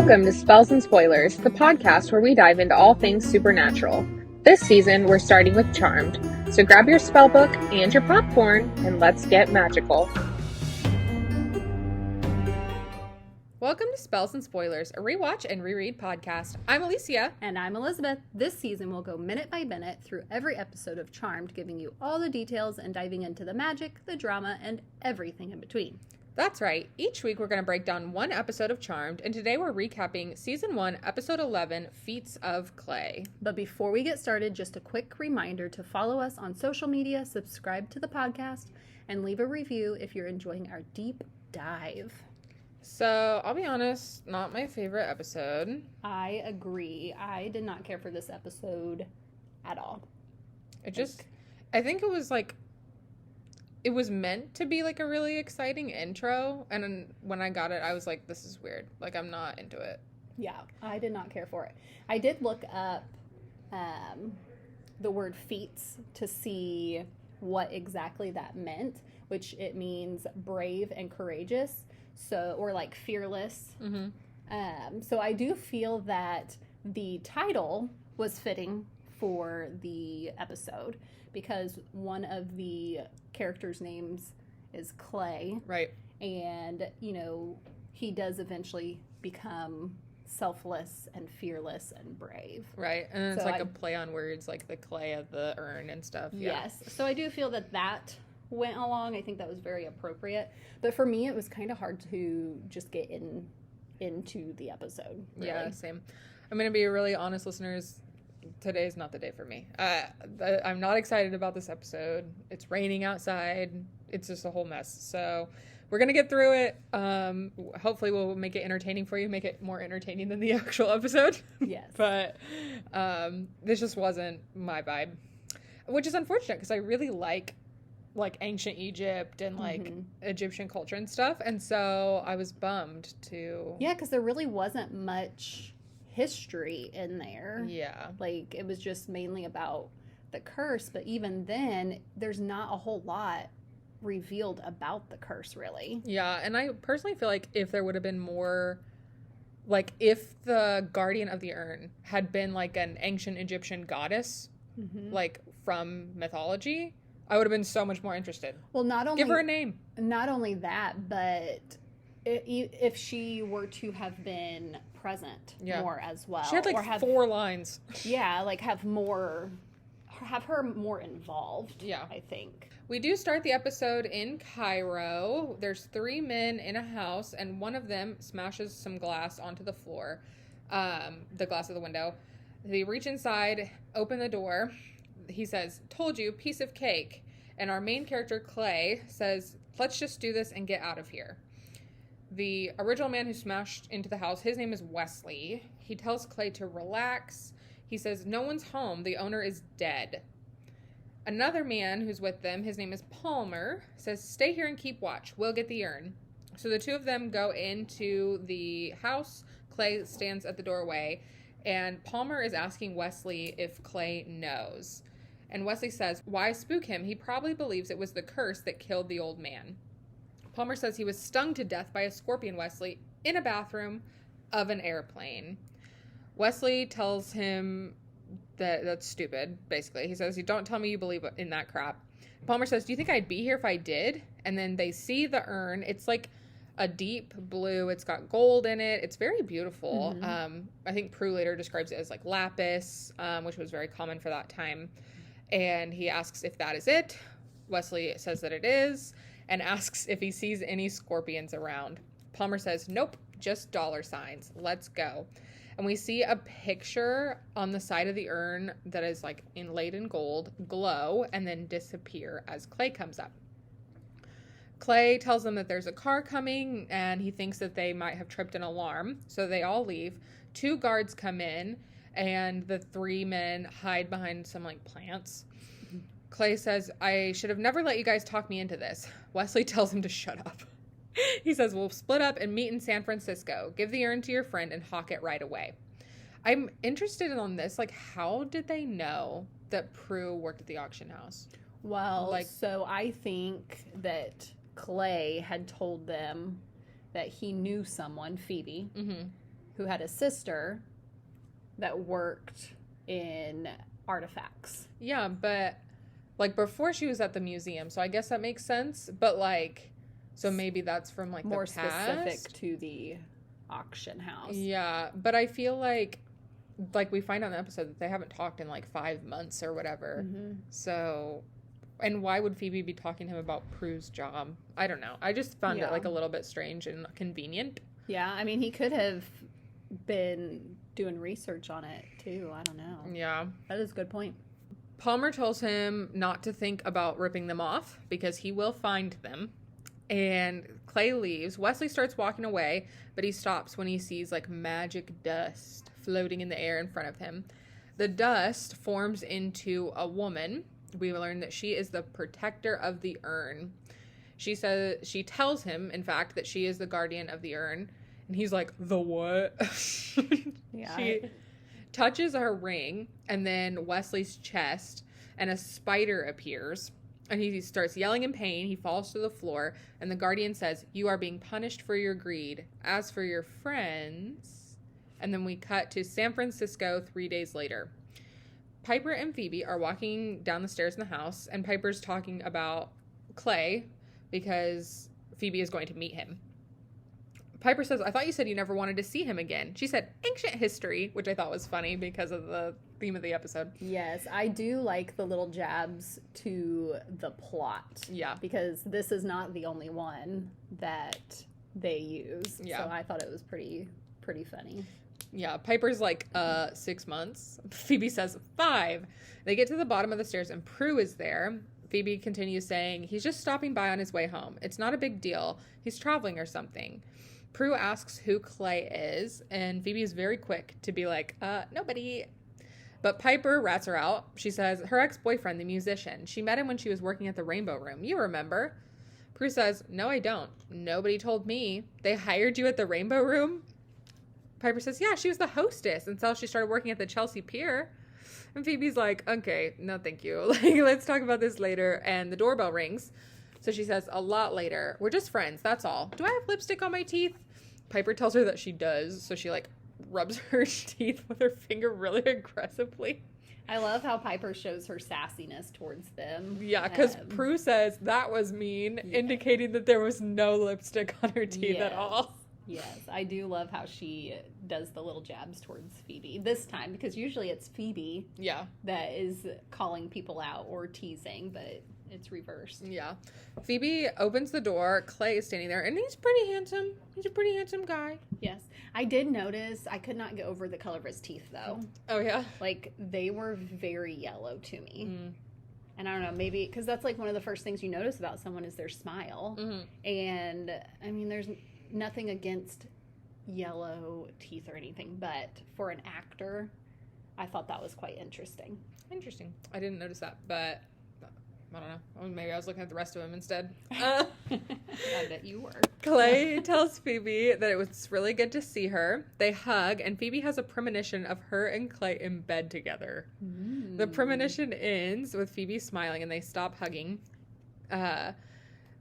Welcome to Spells and Spoilers, the podcast where we dive into all things supernatural. This season, we're starting with Charmed, so grab your spellbook and your popcorn, and let's get magical. Welcome to Spells and Spoilers, a rewatch and reread podcast. I'm Aleacia. And I'm Elizabeth. This season we'll go minute by minute through every episode of Charmed, giving you all the details and diving into the magic, the drama, and everything in between. That's right. Each week we're going to break down one episode of Charmed, and today we're recapping Season 1, Episode 11, Feats of Clay. But before we get started, just a quick reminder to follow us on social media, subscribe to the podcast, and leave a review if you're enjoying our deep dive. So, I'll be honest, not my favorite episode. I agree. I did not care for this episode at all. I think it was meant to be like a really exciting intro, and then when I got it, I was like, this is weird. Like, I'm not into it. Yeah, I did not care for it. I did look up the word feats to see what exactly that meant, which it means brave and courageous. So, or like fearless. Mm-hmm. So I do feel that the title was fitting for the episode because one of the characters' names is Clay. Right. And, you know, he does eventually become selfless and fearless and brave. Right. And it's a play on words, like the clay of the urn and stuff. Yeah. Yes. So I do feel that went along. I think that was very appropriate. But for me, it was kind of hard to just get into the episode. Really. Yeah, same. I'm going to be really honest, listeners. Today's not the day for me. I'm not excited about this episode. It's raining outside. It's just a whole mess. So we're going to get through it. Hopefully we'll make it entertaining for you, make it more entertaining than the actual episode. Yes. But this just wasn't my vibe, which is unfortunate because I really like ancient Egypt and Egyptian culture and stuff, and so I was bummed to... Yeah, because there really wasn't much history in there. Yeah. Like, it was just mainly about the curse, but even then, there's not a whole lot revealed about the curse, really. Yeah, and I personally feel like if there would have been more... Like, if the guardian of the urn had been, like, an ancient Egyptian goddess, like, from mythology... I would have been so much more interested. Well, not only... Give her a name. Not only that, but if she were to have been present more as well. She had, like, 4 lines. Yeah, like, have her more involved, I think. We do start the episode in Cairo. There's 3 men in a house, and one of them smashes some glass onto the floor, the glass of the window. They reach inside, open the door. He says, "Told you, piece of cake." And our main character, Clay, says, "Let's just do this and get out of here." The original man who smashed into the house, his name is Wesley. He tells Clay to relax. He says, "No one's home. The owner is dead." Another man who's with them, his name is Palmer, says, "Stay here and keep watch. We'll get the urn." So the two of them go into the house. Clay stands at the doorway, and Palmer is asking Wesley if Clay knows. And Wesley says, "Why spook him? He probably believes it was the curse that killed the old man." Palmer says he was stung to death by a scorpion, Wesley, in a bathroom of an airplane. Wesley tells him that that's stupid, basically. He says, "You don't tell me you believe in that crap." Palmer says, "Do you think I'd be here if I did?" And then they see the urn. It's like a deep blue. It's got gold in it. It's very beautiful. I think Prue later describes it as like lapis, which was very common for that time. And he asks if that is it. Wesley says that it is and asks if he sees any scorpions around. Palmer says, "Nope, just $signs. Let's go." And we see a picture on the side of the urn that is like inlaid in gold, glow, and then disappear as Clay comes up. Clay tells them that there's a car coming, and he thinks that they might have tripped an alarm. So they all leave. 2 guards come in, and the 3 men hide behind some, like, plants. Clay says, "I should have never let you guys talk me into this." Wesley tells him to shut up. He says, "We'll split up and meet in San Francisco. Give the urn to your friend and hawk it right away." I'm interested in this. Like, how did they know that Prue worked at the auction house? Well, so I think that Clay had told them that he knew someone, Phoebe, who had a sister that worked in artifacts. Yeah, but, like, before she was at the museum, so I guess that makes sense. But, like, so maybe that's from, like, more the past. specific to the auction house. Yeah, but I feel like we find out in the episode that they haven't talked in, like, 5 months or whatever. Mm-hmm. So, and why would Phoebe be talking to him about Prue's job? I don't know. I just found it, like, a little bit strange and convenient. Yeah, I mean, he could have been doing research on it, too. I don't know. Yeah. That is a good point. Palmer tells him not to think about ripping them off because he will find them. And Clay leaves. Wesley starts walking away, but he stops when he sees, like, magic dust floating in the air in front of him. The dust forms into a woman. We learn that she is the protector of the urn. She tells him, in fact, that she is the guardian of the urn. And he's like, the what? Yeah. She touches her ring and then Wesley's chest, and a spider appears. And he starts yelling in pain. He falls to the floor. And the guardian says, you are being punished for your greed. As for your friends... And then we cut to San Francisco 3 days later. Piper and Phoebe are walking down the stairs in the house. And Piper's talking about Clay because Phoebe is going to meet him. Piper says, I thought you said you never wanted to see him again. She said, ancient history, which I thought was funny because of the theme of the episode. Yes, I do like the little jabs to the plot. Yeah. Because this is not the only one that they use. Yeah. So I thought it was pretty funny. Yeah, Piper's like, 6 months. Phoebe says 5. They get to the bottom of the stairs and Prue is there. Phoebe continues saying, he's just stopping by on his way home. It's not a big deal. He's traveling or something. Prue asks who Clay is, and Phoebe is very quick to be like, nobody. But Piper rats her out. She says, her ex-boyfriend, the musician. She met him when she was working at the Rainbow Room. You remember? Prue says, no, I don't. Nobody told me. They hired you at the Rainbow Room? Piper says, yeah, she was the hostess until she started working at the Chelsea Pier. And Phoebe's like, okay, no, thank you. Like, let's talk about this later. And the doorbell rings. So she says, a lot later. We're just friends, that's all. Do I have lipstick on my teeth? Piper tells her that she does. So she, like, rubs her teeth with her finger really aggressively. I love how Piper shows her sassiness towards them. Yeah, because Prue says that was mean, indicating that there was no lipstick on her teeth at all. Yes, I do love how she does the little jabs towards Phoebe this time, because usually it's Phoebe that is calling people out or teasing, but it's reversed. Yeah. Phoebe opens the door. Clay is standing there, and he's pretty handsome. He's a pretty handsome guy. Yes. I did notice, I could not get over the color of his teeth, though. Oh, yeah? Like, they were very yellow to me. Mm. And I don't know, maybe, because that's like one of the first things you notice about someone is their smile. Mm-hmm. And, I mean, there's nothing against yellow teeth or anything, but for an actor, I thought that was quite interesting. Interesting. I didn't notice that, but I don't know. Maybe I was looking at the rest of him instead. I bet you were. Clay tells Phoebe that it was really good to see her. They hug, and Phoebe has a premonition of her and Clay in bed together. Mm. The premonition ends with Phoebe smiling, and they stop hugging.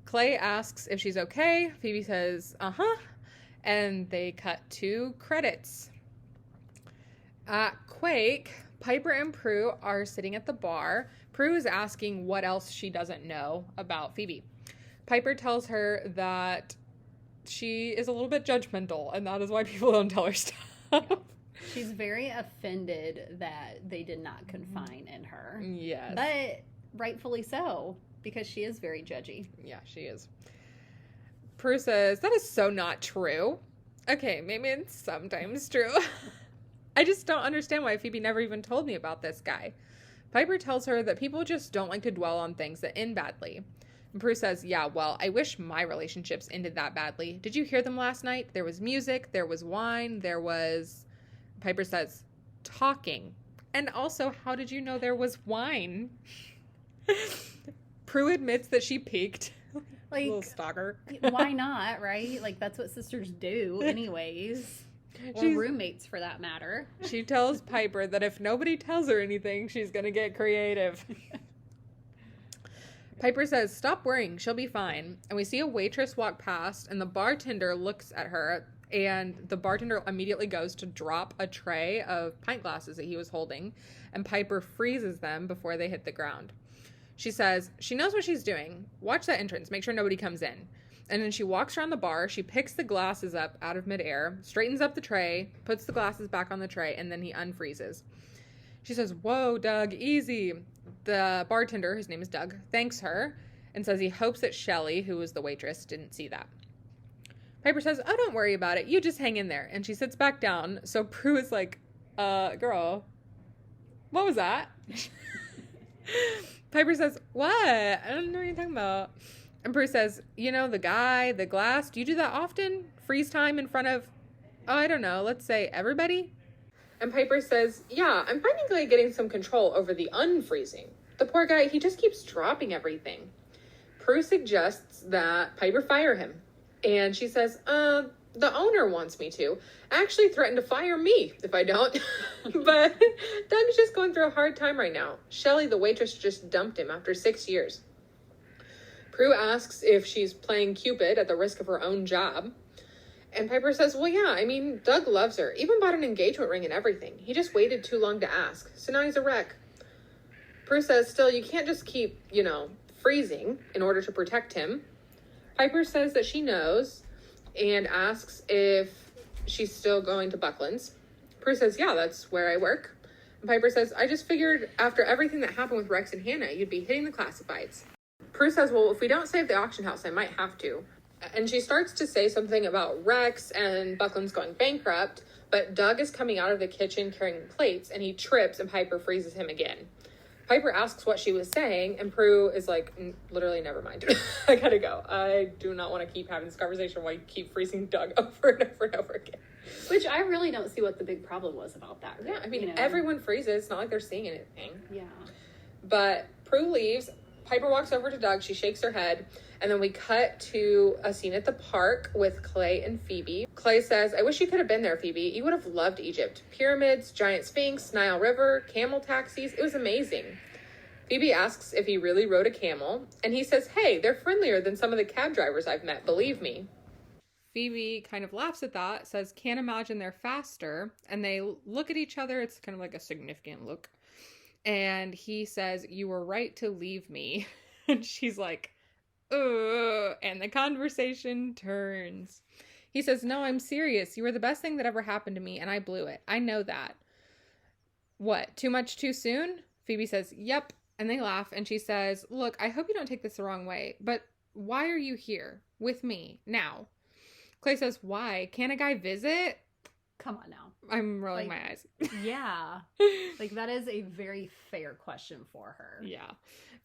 Clay asks if she's okay. Phoebe says, uh-huh. And they cut to credits. At Quake, Piper and Prue are sitting at the bar. Prue is asking what else she doesn't know about Phoebe. Piper tells her that she is a little bit judgmental, and that is why people don't tell her stuff. She's very offended that they did not confine in her. Yes. But rightfully so, because she is very judgy. Yeah, she is. Prue says, that is so not true. Okay, maybe it's sometimes true. I just don't understand why Phoebe never even told me about this guy. Piper tells her that people just don't like to dwell on things that end badly. And Prue says, yeah, well, I wish my relationships ended that badly. Did you hear them last night? There was music, there was wine, there was... Piper says, talking. And also, how did you know there was wine? Prue admits that she peeked. Like, little stalker. Why not, right? Like, that's what sisters do anyways. Or roommates, for that matter. She tells Piper that if nobody tells her anything, she's going to get creative. Piper says, stop worrying, she'll be fine. And we see a waitress walk past, and the bartender looks at her, and the bartender immediately goes to drop a tray of pint glasses that he was holding, and Piper freezes them before they hit the ground. She says, she knows what she's doing. Watch that entrance, make sure nobody comes in. And then she walks around the bar, she picks the glasses up out of midair, straightens up the tray, puts the glasses back on the tray, and then he unfreezes. She says, whoa, Doug, easy. The bartender, his name is Doug, thanks her and says he hopes that Shelley, who was the waitress, didn't see that. Piper says, oh, don't worry about it. You just hang in there. And she sits back down. So Prue is like, girl, what was that? Piper says, what? I don't know what you're talking about. And Prue says, you know, the guy, the glass, do you do that often? Freeze time in front of, oh, I don't know, let's say everybody? And Piper says, yeah, I'm finally like getting some control over the unfreezing. The poor guy, he just keeps dropping everything. Prue suggests that Piper fire him. And she says, the owner wants me to. Actually threatened to fire me if I don't. But Doug's just going through a hard time right now. Shelley, the waitress, just dumped him after 6 years. Prue asks if she's playing Cupid at the risk of her own job. And Piper says, well, yeah, I mean, Doug loves her. Even bought an engagement ring and everything. He just waited too long to ask. So now he's a wreck. Prue says, still, you can't just keep, freezing in order to protect him. Piper says that she knows and asks if she's still going to Buckland's. Prue says, yeah, that's where I work. And Piper says, I just figured after everything that happened with Rex and Hannah, you'd be hitting the classifieds. Prue says, well, if we don't save the auction house, I might have to. And she starts to say something about Rex and Buckland's going bankrupt, but Doug is coming out of the kitchen carrying plates, and he trips, and Piper freezes him again. Piper asks what she was saying, and Prue is like, literally, never mind. I gotta go. I do not want to keep having this conversation while you keep freezing Doug over and over and over again. Which I really don't see what the big problem was about that. Yeah, I mean, everyone freezes. It's not like they're seeing anything. Yeah. But Prue leaves. Piper walks over to Doug. She shakes her head. And then we cut to a scene at the park with Clay and Phoebe. Clay says, I wish you could have been there, Phoebe. You would have loved Egypt. Pyramids, giant sphinx, Nile River, camel taxis. It was amazing. Phoebe asks if he really rode a camel. And he says, hey, they're friendlier than some of the cab drivers I've met. Believe me. Phoebe kind of laughs at that, says, can't imagine they're faster. And they look at each other. It's kind of like a significant look. And he says, you were right to leave me. And she's like, ugh. And the conversation turns. He says, no, I'm serious. You were the best thing that ever happened to me, and I blew it. I know that. What, too much too soon? Phoebe says, yep. And they laugh, and she says, look, I hope you don't take this the wrong way, but why are you here with me now? Clay says, why? Can't a guy visit? Come on now. I'm rolling my eyes. Yeah. That is a very fair question for her. Yeah.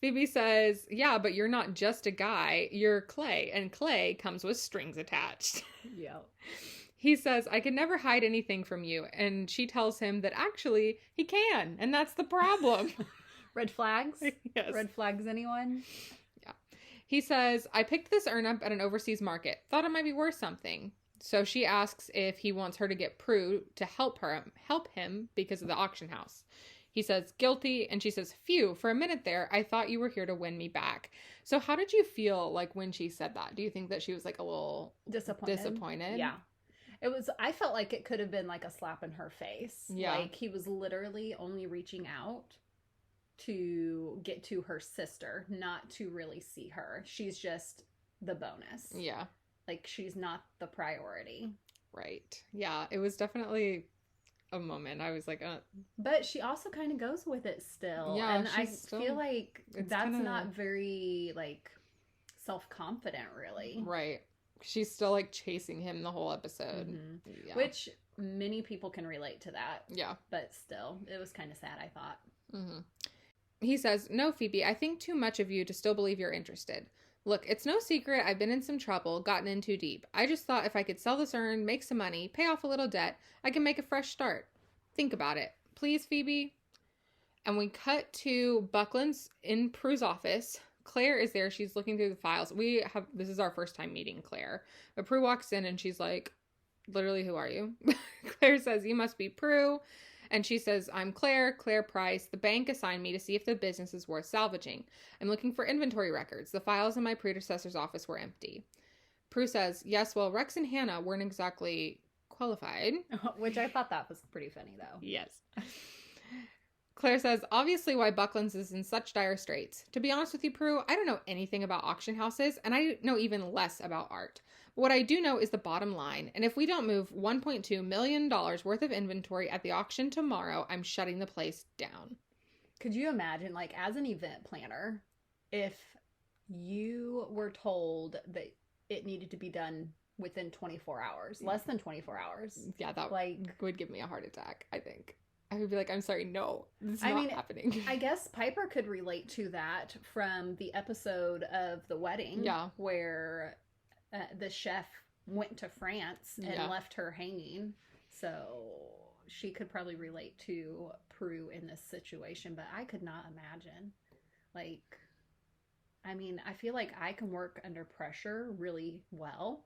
Phoebe says, yeah, but you're not just a guy. You're Clay, and Clay comes with strings attached. Yeah. He says, I can never hide anything from you. And she tells him that actually he can, and that's the problem. Red flags? Yes. Red flags, anyone? Yeah. He says, I picked this urn up at an overseas market. Thought it might be worth something. So she asks if he wants her to get Prue to help him because of the auction house. He says, guilty, and she says, phew, for a minute there, I thought you were here to win me back. So how did you feel when she said that? Do you think that she was a little disappointed? Yeah. I felt like it could have been a slap in her face. Yeah. He was literally only reaching out to get to her sister, not to really see her. She's just the bonus. Yeah. She's not the priority. Right. Yeah, it was definitely a moment. I was like, But she also kind of goes with it still. Yeah, and I feel like that's not very, self-confident, really. Right. She's still, chasing him the whole episode. Mm-hmm. Yeah. Which many people can relate to that. Yeah. But still, it was kind of sad, I thought. Mm-hmm. He says, no, Phoebe, I think too much of you to still believe you're interested. Look, it's no secret I've been in some trouble, gotten in too deep. I just thought if I could sell this urn, make some money, pay off a little debt, I can make a fresh start. Think about it. Please, Phoebe? And we cut to Buckland's in Prue's office. Claire is there. She's looking through the files. This is our first time meeting Claire. But Prue walks in and she's like, literally, who are you? Claire says, you must be Prue. And she says, I'm Claire Price. The bank assigned me to see if the business is worth salvaging. I'm looking for inventory records. The files in my predecessor's office were empty. Prue says, yes, well, Rex and Hannah weren't exactly qualified. Which I thought that was pretty funny, though. Yes. Claire says, obviously why Buckland's is in such dire straits. To be honest with you, Prue, I don't know anything about auction houses, and I know even less about art. But what I do know is the bottom line, and if we don't move $1.2 million worth of inventory at the auction tomorrow, I'm shutting the place down. Could you imagine, like, as an event planner, if you were told that it needed to be done within 24 hours, less than 24 hours? Yeah, that would give me a heart attack, I think. I would be like, I'm sorry, no, this is not happening. I guess Piper could relate to that from the episode of The Wedding, where the chef went to France and left her hanging. So she could probably relate to Prue in this situation, but I could not imagine. Like, I mean, I feel like I can work under pressure really well,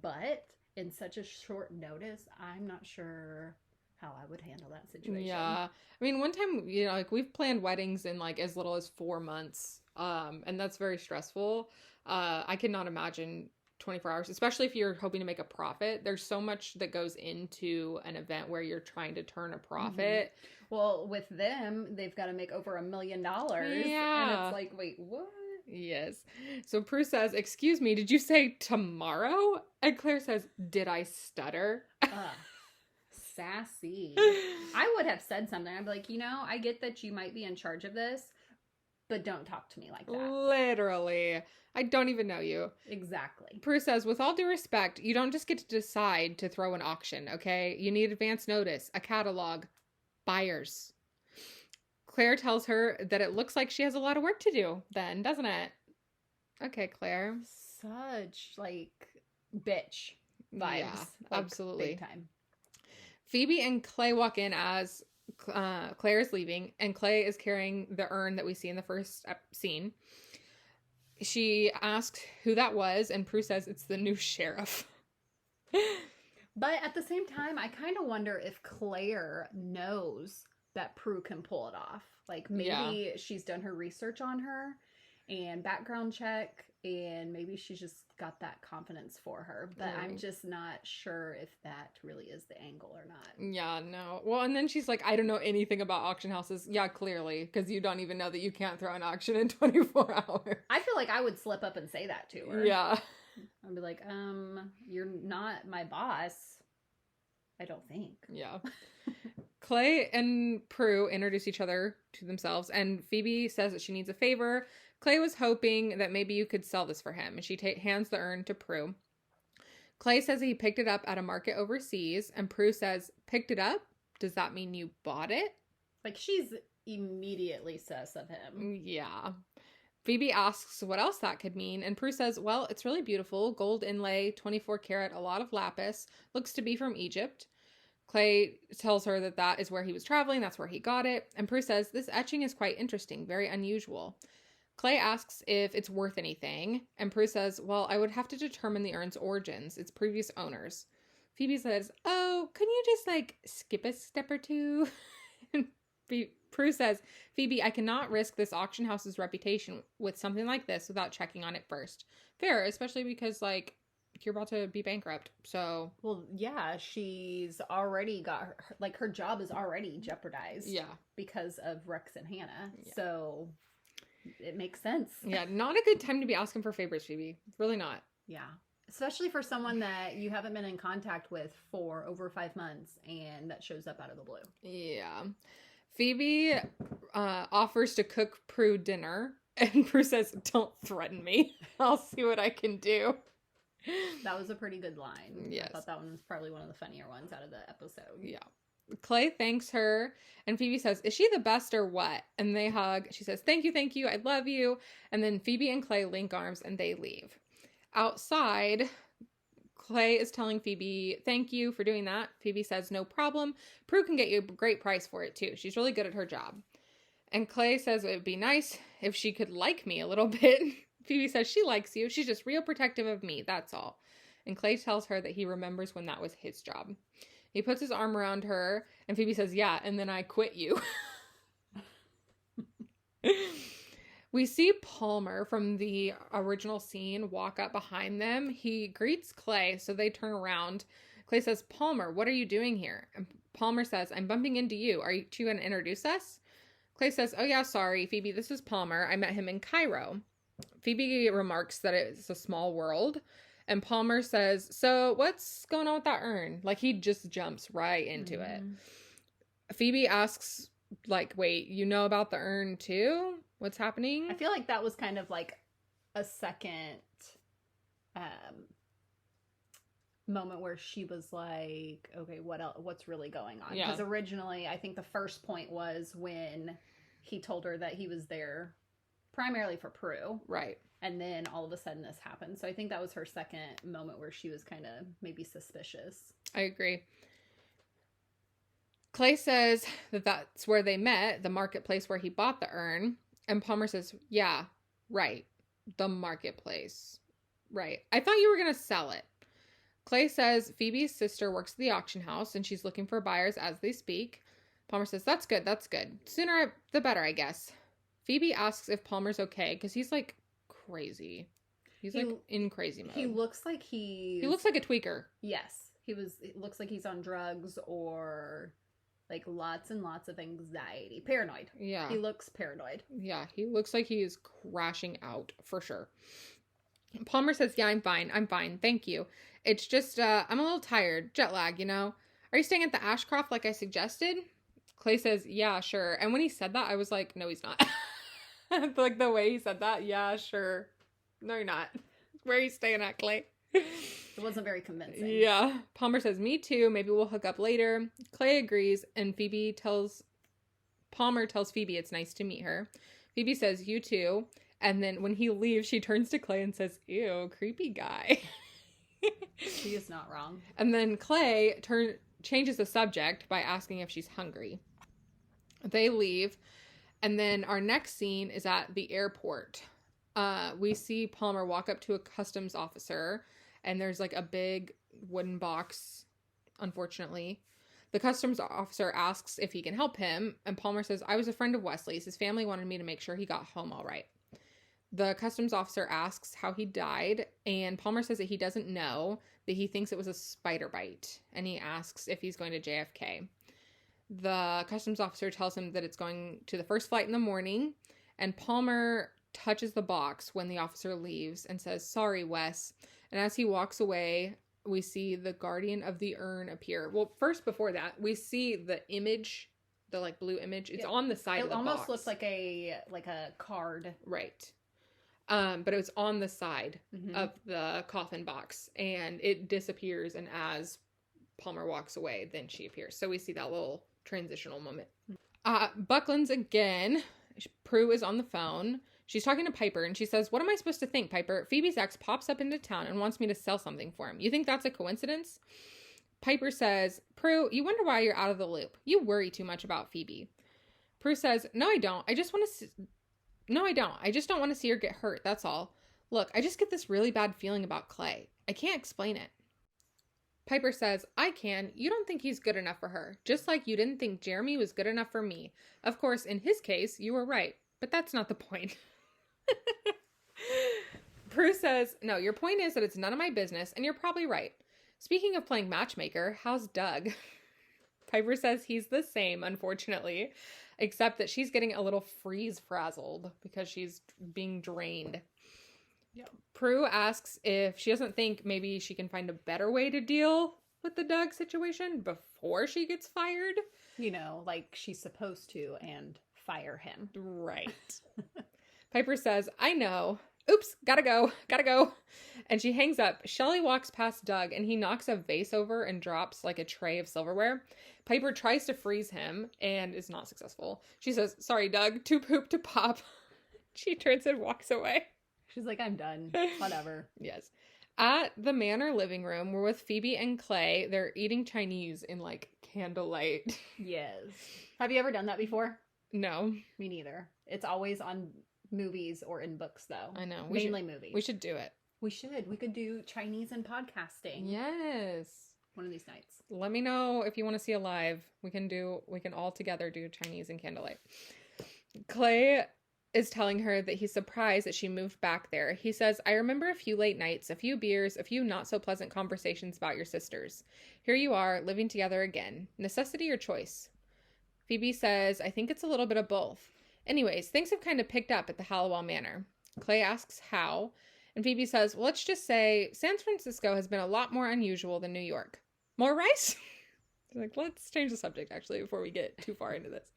but in such a short notice, I'm not sure how I would handle that situation. Yeah. I mean, one time, like we've planned weddings in like as little as 4 months. And that's very stressful. I could not imagine 24 hours, especially if you're hoping to make a profit. There's so much that goes into an event where you're trying to turn a profit. Mm-hmm. Well, with them, they've got to make over $1 million. Yeah. And it's like, wait, what? Yes. So Prue says, excuse me, did you say tomorrow? And Claire says, did I stutter? Sassy. I would have said something. I'd be like, I get that you might be in charge of this, but don't talk to me like that. Literally. I don't even know you. Exactly. Prue says, with all due respect, you don't just get to decide to throw an auction, okay? You need advance notice, a catalog, buyers. Claire tells her that it looks like she has a lot of work to do then, doesn't it? Okay, Claire. Such, like, bitch vibes. Yeah, like, absolutely. Big time. Phoebe and Clay walk in as Claire is leaving, and Clay is carrying the urn that we see in the first scene. She asks who that was, and Prue says it's the new sheriff. But at the same time, I kind of wonder if Claire knows that Prue can pull it off. Like, maybe she's done her research on her and background check, and maybe she's just got that confidence for her. But I'm just not sure if that really is the angle or not. Yeah, no. Well, and then she's like, I don't know anything about auction houses. Yeah, clearly, because you don't even know that you can't throw an auction in 24 hours. I feel like I would slip up and say that to her. Yeah. I'd be like, you're not my boss. I don't think. Yeah. Clay and Prue introduce each other to themselves, and Phoebe says that she needs a favor. Clay was hoping that maybe you could sell this for him, and she hands the urn to Prue. Clay says he picked it up at a market overseas, and Prue says, picked it up? Does that mean you bought it? Like, she's immediately sus of him. Yeah. Phoebe asks what else that could mean, and Prue says, well, it's really beautiful. Gold inlay, 24 karat, a lot of lapis. Looks to be from Egypt. Clay tells her that that is where he was traveling. That's where he got it. And Prue says, this etching is quite interesting, very unusual. Clay asks if it's worth anything, and Prue says, well, I would have to determine the urn's origins, its previous owners. Phoebe says, oh, couldn't you just, like, skip a step or two? And Prue says, Phoebe, I cannot risk this auction house's reputation with something like this without checking on it first. Fair, especially because, like, you're about to be bankrupt, so... Well, yeah, she's already got... her job is already jeopardized. Yeah. Because of Rex and Hannah, so... It makes sense. Yeah, not a good time to be asking for favors, Phoebe. Really not. Yeah. Especially for someone that you haven't been in contact with for over 5 months and that shows up out of the blue. Yeah. Phoebe offers to cook Prue dinner, and Prue says, don't threaten me. I'll see what I can do. That was a pretty good line. Yes. I thought that one was probably one of the funnier ones out of the episode. Yeah. Clay thanks her, and Phoebe says, is she the best or what? And they hug. She says, thank you, I love you. And then Phoebe and Clay link arms, and they leave. Outside, Clay is telling Phoebe, thank you for doing that. Phoebe says, no problem. Prue can get you a great price for it, too. She's really good at her job. And Clay says it would be nice if she could like me a little bit. Phoebe says she likes you. She's just real protective of me, that's all. And Clay tells her that he remembers when that was his job. He puts his arm around her, and Phoebe says, yeah, and then I quit you. We see Palmer from the original scene walk up behind them. He greets Clay, so they turn around. Clay says, Palmer, what are you doing here? And Palmer says, I'm bumping into you. Are you two going to introduce us? Clay says, oh yeah, sorry, Phoebe, this is Palmer. I met him in Cairo. Phoebe remarks that it's a small world. And Palmer says, so what's going on with that urn? Like, he just jumps right into it. Phoebe asks, like, wait, you know about the urn too? What's happening? I feel like that was kind of like a second moment where she was like, okay, what else? What's really going on? Because originally, I think the first point was when he told her that he was there primarily for Prue. Right. And then all of a sudden this happened. So I think that was her second moment where she was kind of maybe suspicious. I agree. Clay says that that's where they met, the marketplace where he bought the urn. And Palmer says, yeah, right. The marketplace. Right. I thought you were going to sell it. Clay says Phoebe's sister works at the auction house and she's looking for buyers as they speak. Palmer says, that's good. That's good. Sooner the better, I guess. Phoebe asks if Palmer's okay because he's like crazy. He's like in crazy mode. He looks like he looks like a tweaker. Yes. It looks like he's on drugs or like lots and lots of anxiety. Paranoid. Yeah. He looks paranoid. Yeah. He looks like he is crashing out for sure. Palmer says, yeah, I'm fine. I'm fine. Thank you. It's just, I'm a little tired. Jet lag, you know? Are you staying at the Ashcroft like I suggested? Clay says, yeah, sure. And when he said that, I was like, no, he's not. Like the way he said that, yeah, sure. No, you're not. Where are you staying at, Clay? It wasn't very convincing. Yeah. Palmer says, me too. Maybe we'll hook up later. Clay agrees, and Palmer tells Phoebe it's nice to meet her. Phoebe says, you too. And then when he leaves, she turns to Clay and says, ew, creepy guy. She is not wrong. And then Clay changes the subject by asking if she's hungry. They leave. And then our next scene is at the airport. We see Palmer walk up to a customs officer, and there's like a big wooden box, unfortunately. The customs officer asks if he can help him, and Palmer says, I was a friend of Wesley's. His family wanted me to make sure he got home all right. The customs officer asks how he died, and Palmer says that he doesn't know, that he thinks it was a spider bite, and he asks if he's going to JFK. The customs officer tells him that it's going to the first flight in the morning, and Palmer touches the box when the officer leaves and says, sorry, Wes. And as he walks away, we see the guardian of the urn appear. Well, first, before that, we see the image, the like blue image. It's on the side of the box. It almost looks like a card. Right. But it was on the side of the coffin box, and it disappears, and as Palmer walks away, then she appears. So we see that little transitional moment. Buckland's again. Prue is on the phone. She's talking to Piper, and she says, what am I supposed to think, Piper? Phoebe's ex pops up into town and wants me to sell something for him. You think that's a coincidence? Piper says, Prue, you wonder why you're out of the loop. You worry too much about Phoebe. Prue says, no, I don't. I just don't want to see her get hurt, that's all. Look, I just get this really bad feeling about Clay. I can't explain it. Piper says, I can. You don't think he's good enough for her, just like you didn't think Jeremy was good enough for me. Of course, in his case, you were right, but that's not the point. Prue says, no, your point is that it's none of my business, and you're probably right. Speaking of playing matchmaker, how's Doug? Piper says he's the same, unfortunately, except that she's getting a little freeze-frazzled because she's being drained. Yeah. Prue asks if she doesn't think maybe she can find a better way to deal with the Doug situation before she gets fired. You know, like she's supposed to, and fire him. Right. Piper says, I know. Oops, gotta go. And she hangs up. Shelley walks past Doug, and he knocks a vase over and drops like a tray of silverware. Piper tries to freeze him and is not successful. She says, sorry, Doug, too poop to pop. She turns and walks away. She's like, I'm done. Whatever. Yes. At the manor living room, we're with Phoebe and Clay. They're eating Chinese in like candlelight. Yes. Have you ever done that before? No. Me neither. It's always on movies or in books, though. I know. Mainly movies. We should do it. We should. We could do Chinese and podcasting. Yes. one of these nights. Let me know if you want to see a live. We can all together do Chinese and candlelight. Clay is telling her that he's surprised that she moved back there. He says, I remember a few late nights, a few beers, a few not so pleasant conversations about your sisters. Here you are, living together again. Necessity or choice? Phoebe says, I think it's a little bit of both. Anyways, things have kind of picked up at the Halliwell Manor. Clay asks how, and Phoebe says, well, let's just say San Francisco has been a lot more unusual than New York. More rice? Like, let's change the subject, actually, before we get too far into this.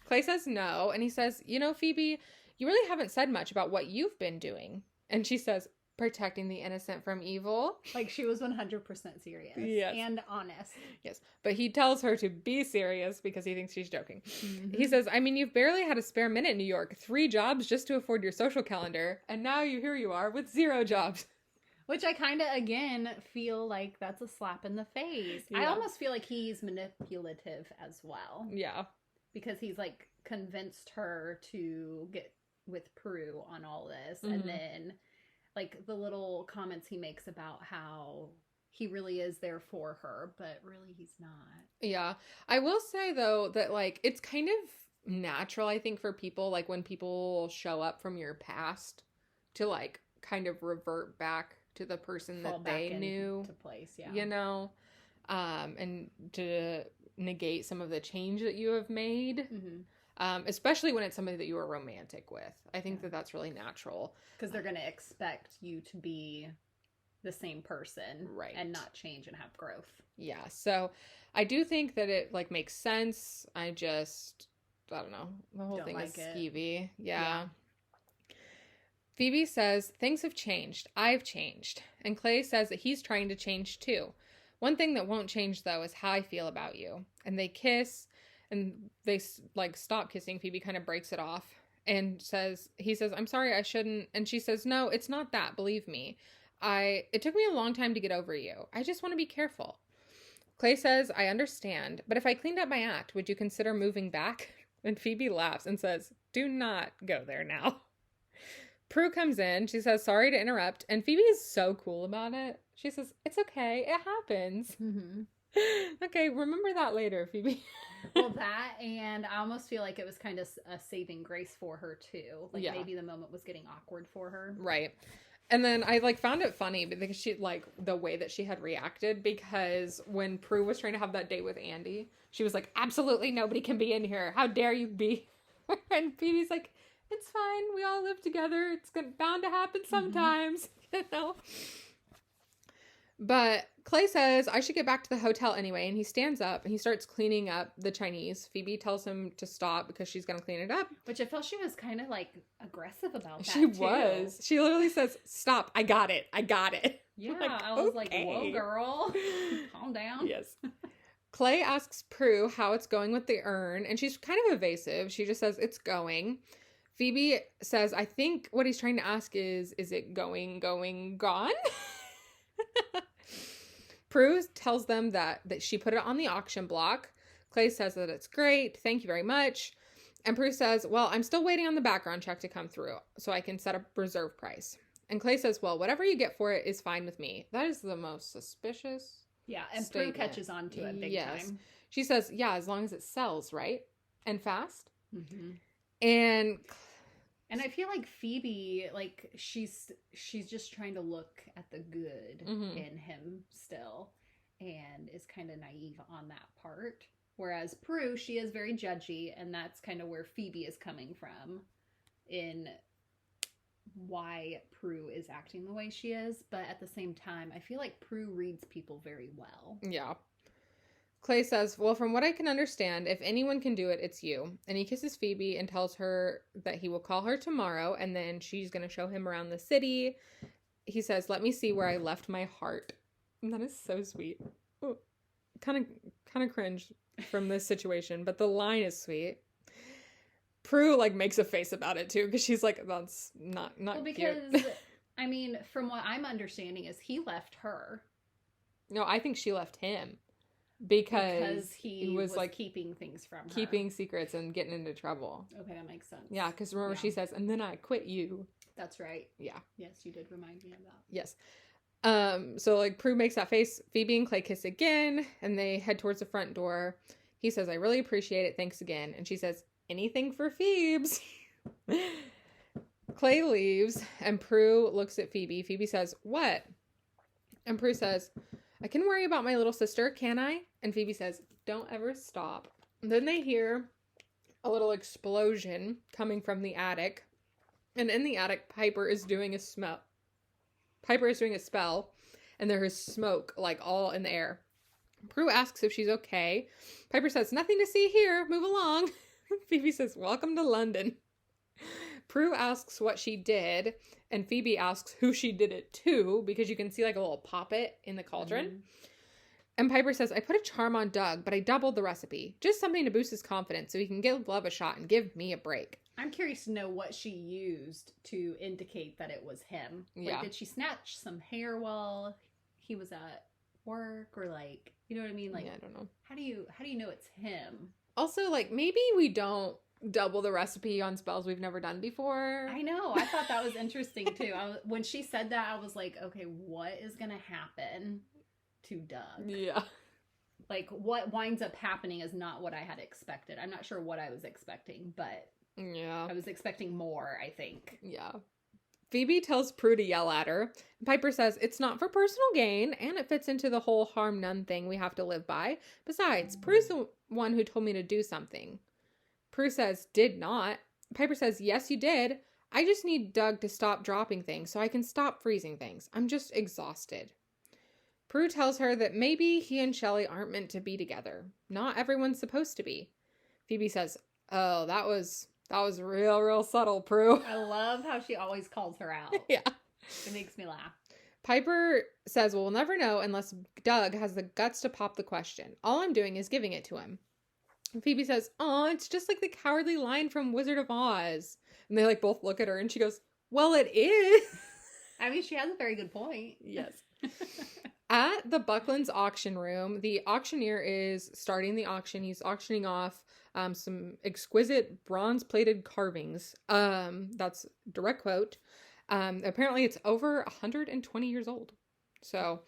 Clay says no, and he says, you know, Phoebe, you really haven't said much about what you've been doing. And she says, protecting the innocent from evil. Like, she was 100% serious. Yes. And honest. Yes. But he tells her to be serious because he thinks she's joking. Mm-hmm. He says, I mean, you've barely had a spare minute in New York. 3 jobs just to afford your social calendar. And now here you are with 0 jobs. Which I kind of, again, feel like that's a slap in the face. Yeah. I almost feel like he's manipulative as well. Yeah. Because he's, like, convinced her to get with Prue on all this. Mm-hmm. And then, like, the little comments he makes about how he really is there for her, but really he's not. Yeah. I will say, though, that, like, it's kind of natural, I think, for people, like, when people show up from your past to, like, kind of revert back to the person that they knew. To place, yeah. You know? And to negate some of the change that you have made. Mm-hmm. Especially when it's somebody that you were romantic with. I think that that's really natural. Because they're going to expect you to be the same person. Right. And not change and have growth. Yeah. So I do think that it, like, makes sense. I don't know. The whole thing is skeevy. Yeah. Phoebe says, things have changed. I've changed. And Clay says that he's trying to change too. One thing that won't change, though, is how I feel about you. And they kiss, and they, like, stop kissing. Phoebe kind of breaks it off and he says, I'm sorry, I shouldn't. And she says, no, it's not that, believe me. It took me a long time to get over you. I just want to be careful. Clay says, I understand, but if I cleaned up my act, would you consider moving back? And Phoebe laughs and says, do not go there now. Prue comes in. She says, sorry to interrupt. And Phoebe is so cool about it. She says, it's okay. It happens. Mm-hmm. Okay, remember that later, Phoebe. Well, that, and I almost feel like it was kind of a saving grace for her, too. Like, maybe the moment was getting awkward for her. Right. And then I, like, found it funny because she, like, the way that she had reacted, because when Prue was trying to have that date with Andy, she was like, absolutely nobody can be in here. How dare you be? And Phoebe's like, it's fine. We all live together. It's bound to happen sometimes, you know? But Clay says, I should get back to the hotel anyway. And he stands up and he starts cleaning up the Chinese. Phoebe tells him to stop because she's going to clean it up. Which I felt she was kind of, like, aggressive about that, She was. She literally says, stop. I got it. I got it. Yeah. Like, I was like, whoa, girl. Calm down. Yes. Clay asks Prue how it's going with the urn. And she's kind of evasive. She just says, it's going. Phoebe says, I think what he's trying to ask is it going, gone? Prue tells them that she put it on the auction block. Clay says that it's great. Thank you very much. And Prue says, well, I'm still waiting on the background check to come through so I can set a reserve price. And Clay says, well, whatever you get for it is fine with me. That is the most suspicious. Yeah, and statement. Prue catches on to it big time. She says, yeah, as long as it sells, right? And fast. Mm-hmm. And I feel like Phoebe, like, she's just trying to look at the good in him still, and is kind of naive on that part. Whereas Prue, she is very judgy, and that's kind of where Phoebe is coming from in why Prue is acting the way she is. But at the same time, I feel like Prue reads people very well. Yeah. Clay says, well, from what I can understand, if anyone can do it, it's you. And he kisses Phoebe and tells her that he will call her tomorrow, and then she's going to show him around the city. He says, let me see where I left my heart. And that is so sweet. Kind of cringe from this situation, but the line is sweet. Prue, like, makes a face about it, too, because she's like, that's not well, because, cute. I mean, from what I'm understanding is he left her. No, I think she left him. Because he was like keeping things from her. Keeping secrets and getting into trouble. Okay, that makes sense. Yeah, because remember she says, and then I quit you. That's right. Yeah. Yes, you did remind me of that. Yes. So like Prue makes that face. Phoebe and Clay kiss again, and they head towards the front door. He says, I really appreciate it. Thanks again. And she says, anything for Phoebes. Clay leaves, and Prue looks at Phoebe. Phoebe says, what? And Prue says, I can worry about my little sister, can I? And Phoebe says, don't ever stop. And then they hear a little explosion coming from the attic. And in the attic, Piper is doing a spell, and there is smoke, like, all in the air. Prue asks if she's okay. Piper says, nothing to see here. Move along. Phoebe says, welcome to London. Prue asks what she did, and Phoebe asks who she did it to, because you can see, like, a little poppet in the cauldron. Mm-hmm. And Piper says, I put a charm on Doug, but I doubled the recipe. Just something to boost his confidence so he can give Love a shot and give me a break. I'm curious to know what she used to indicate that it was him. Yeah. Like, did she snatch some hair while he was at work, or like, you know what I mean? Like, yeah, I don't know. How do you know it's him? Also, like, maybe we don't double the recipe on spells we've never done before. I know. I thought that was interesting too. When she said that, I was like, okay, what is gonna happen to Doug? Yeah. Like, what winds up happening is not what I had expected. I'm not sure what I was expecting, but yeah, I was expecting more, I think. Yeah. Phoebe tells Prue to yell at her. Piper says it's not for personal gain, and it fits into the whole harm none thing we have to live by. Besides, Prue's the one who told me to do something. Prue says, did not. Piper says, yes, you did. I just need Doug to stop dropping things so I can stop freezing things. I'm just exhausted. Prue tells her that maybe he and Shelley aren't meant to be together. Not everyone's supposed to be. Phoebe says, oh, that was real subtle, Prue. I love how she always calls her out. Yeah. It makes me laugh. Piper says, well, we'll never know unless Doug has the guts to pop the question. All I'm doing is giving it to him. And Phoebe says, oh, it's just like the cowardly lion from Wizard of Oz. And they like both look at her and she goes, well, it is. I mean, she has a very good point. Yes. At the Bucklands auction room, the auctioneer is starting the auction. He's auctioning off some exquisite bronze-plated carvings. That's direct quote. Apparently, it's over 120 years old. So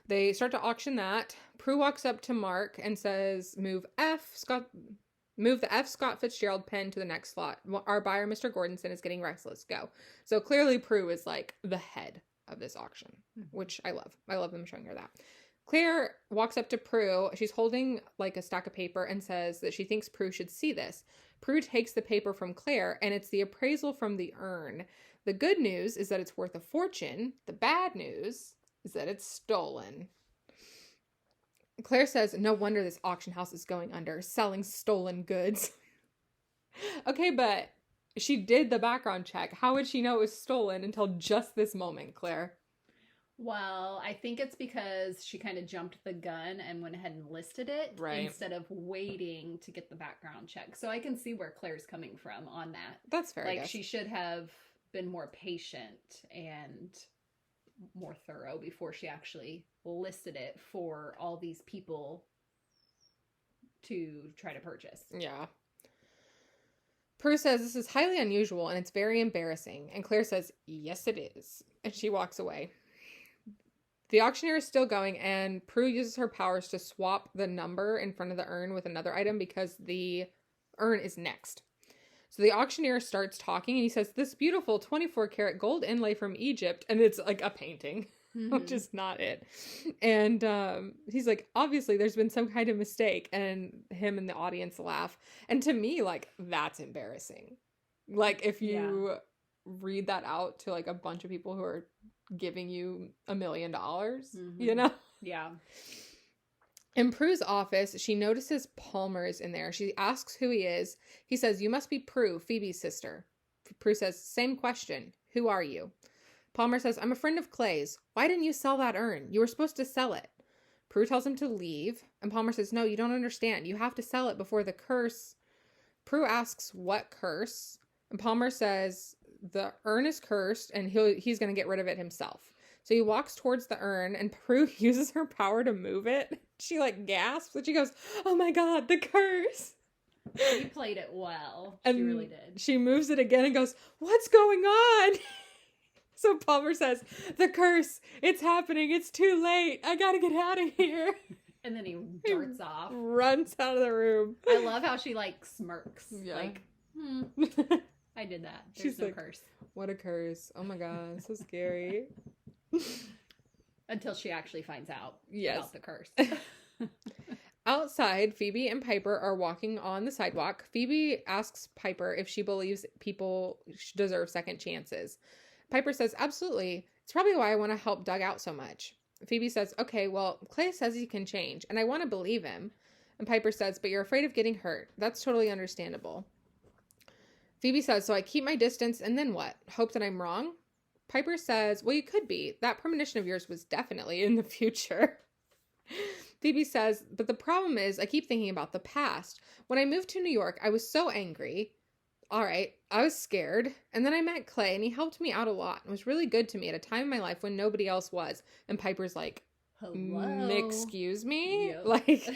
they start to auction that. Prue walks up to Mark and says, move the F. Scott Fitzgerald pen to the next slot. Our buyer, Mr. Gordonson, is getting restless. Go. So clearly Prue is like the head of this auction, which I love. I love them showing her that. Claire walks up to Prue. She's holding like a stack of paper and says that she thinks Prue should see this. Prue takes the paper from Claire, and it's the appraisal from the urn. The good news is that it's worth a fortune. The bad news is that it's stolen. Claire says, no wonder this auction house is going under, selling stolen goods. Okay, but she did the background check. How would she know it was stolen until just this moment, Claire? Well, I think it's because she kind of jumped the gun and went ahead and listed it instead of waiting to get the background check. So I can see where Claire's coming from on that. That's fair. Like, she should have been more patient and more thorough before she actually listed it for all these people to try to purchase. Yeah. Prue says this is highly unusual and it's very embarrassing. And Claire says, yes, it is. And she walks away. The auctioneer is still going, and Prue uses her powers to swap the number in front of the urn with another item because the urn is next. So the auctioneer starts talking, and he says, this beautiful 24-karat gold inlay from Egypt, and it's like a painting, which is not it. And he's like, obviously, there's been some kind of mistake, and him and the audience laugh. And to me, like, that's embarrassing. Like, if you read that out to, like, a bunch of people who are giving you $1 million, you know? Yeah. In Prue's office, she notices Palmer's in there. She asks who he is. He says, you must be Prue, Phoebe's sister. Prue says, same question. Who are you? Palmer says, I'm a friend of Clay's. Why didn't you sell that urn? You were supposed to sell it. Prue tells him to leave. And Palmer says, no, you don't understand. You have to sell it before the curse. Prue asks, what curse? And Palmer says, the urn is cursed and he's going to get rid of it himself. So he walks towards the urn and Prue uses her power to move it. She like gasps and she goes, oh my God, the curse. She played it well. And she really did. She moves it again and goes, what's going on? So Palmer says, the curse, it's happening, it's too late, I gotta get out of here. And then he darts off. Runs out of the room. I love how she, like, smirks. Yeah. Like, I did that. There's She's no like, curse. what a curse. Oh my god, so scary. Until she actually finds out Yes. about the curse. Outside, Phoebe and Piper are walking on the sidewalk. Phoebe asks Piper if she believes people deserve second chances. Piper says, absolutely. It's probably why I want to help Doug out so much. Phoebe says, okay, well, Clay says he can change, and I want to believe him. And Piper says, but you're afraid of getting hurt. That's totally understandable. Phoebe says, so I keep my distance, and then what? Hope that I'm wrong? Piper says, well, you could be. That premonition of yours was definitely in the future. Phoebe says, but the problem is I keep thinking about the past. When I moved to New York, I was so angry. All right, I was scared. And then I met Clay, and he helped me out a lot and was really good to me at a time in my life when nobody else was. And Piper's like, Hello. excuse me? Yep. Like,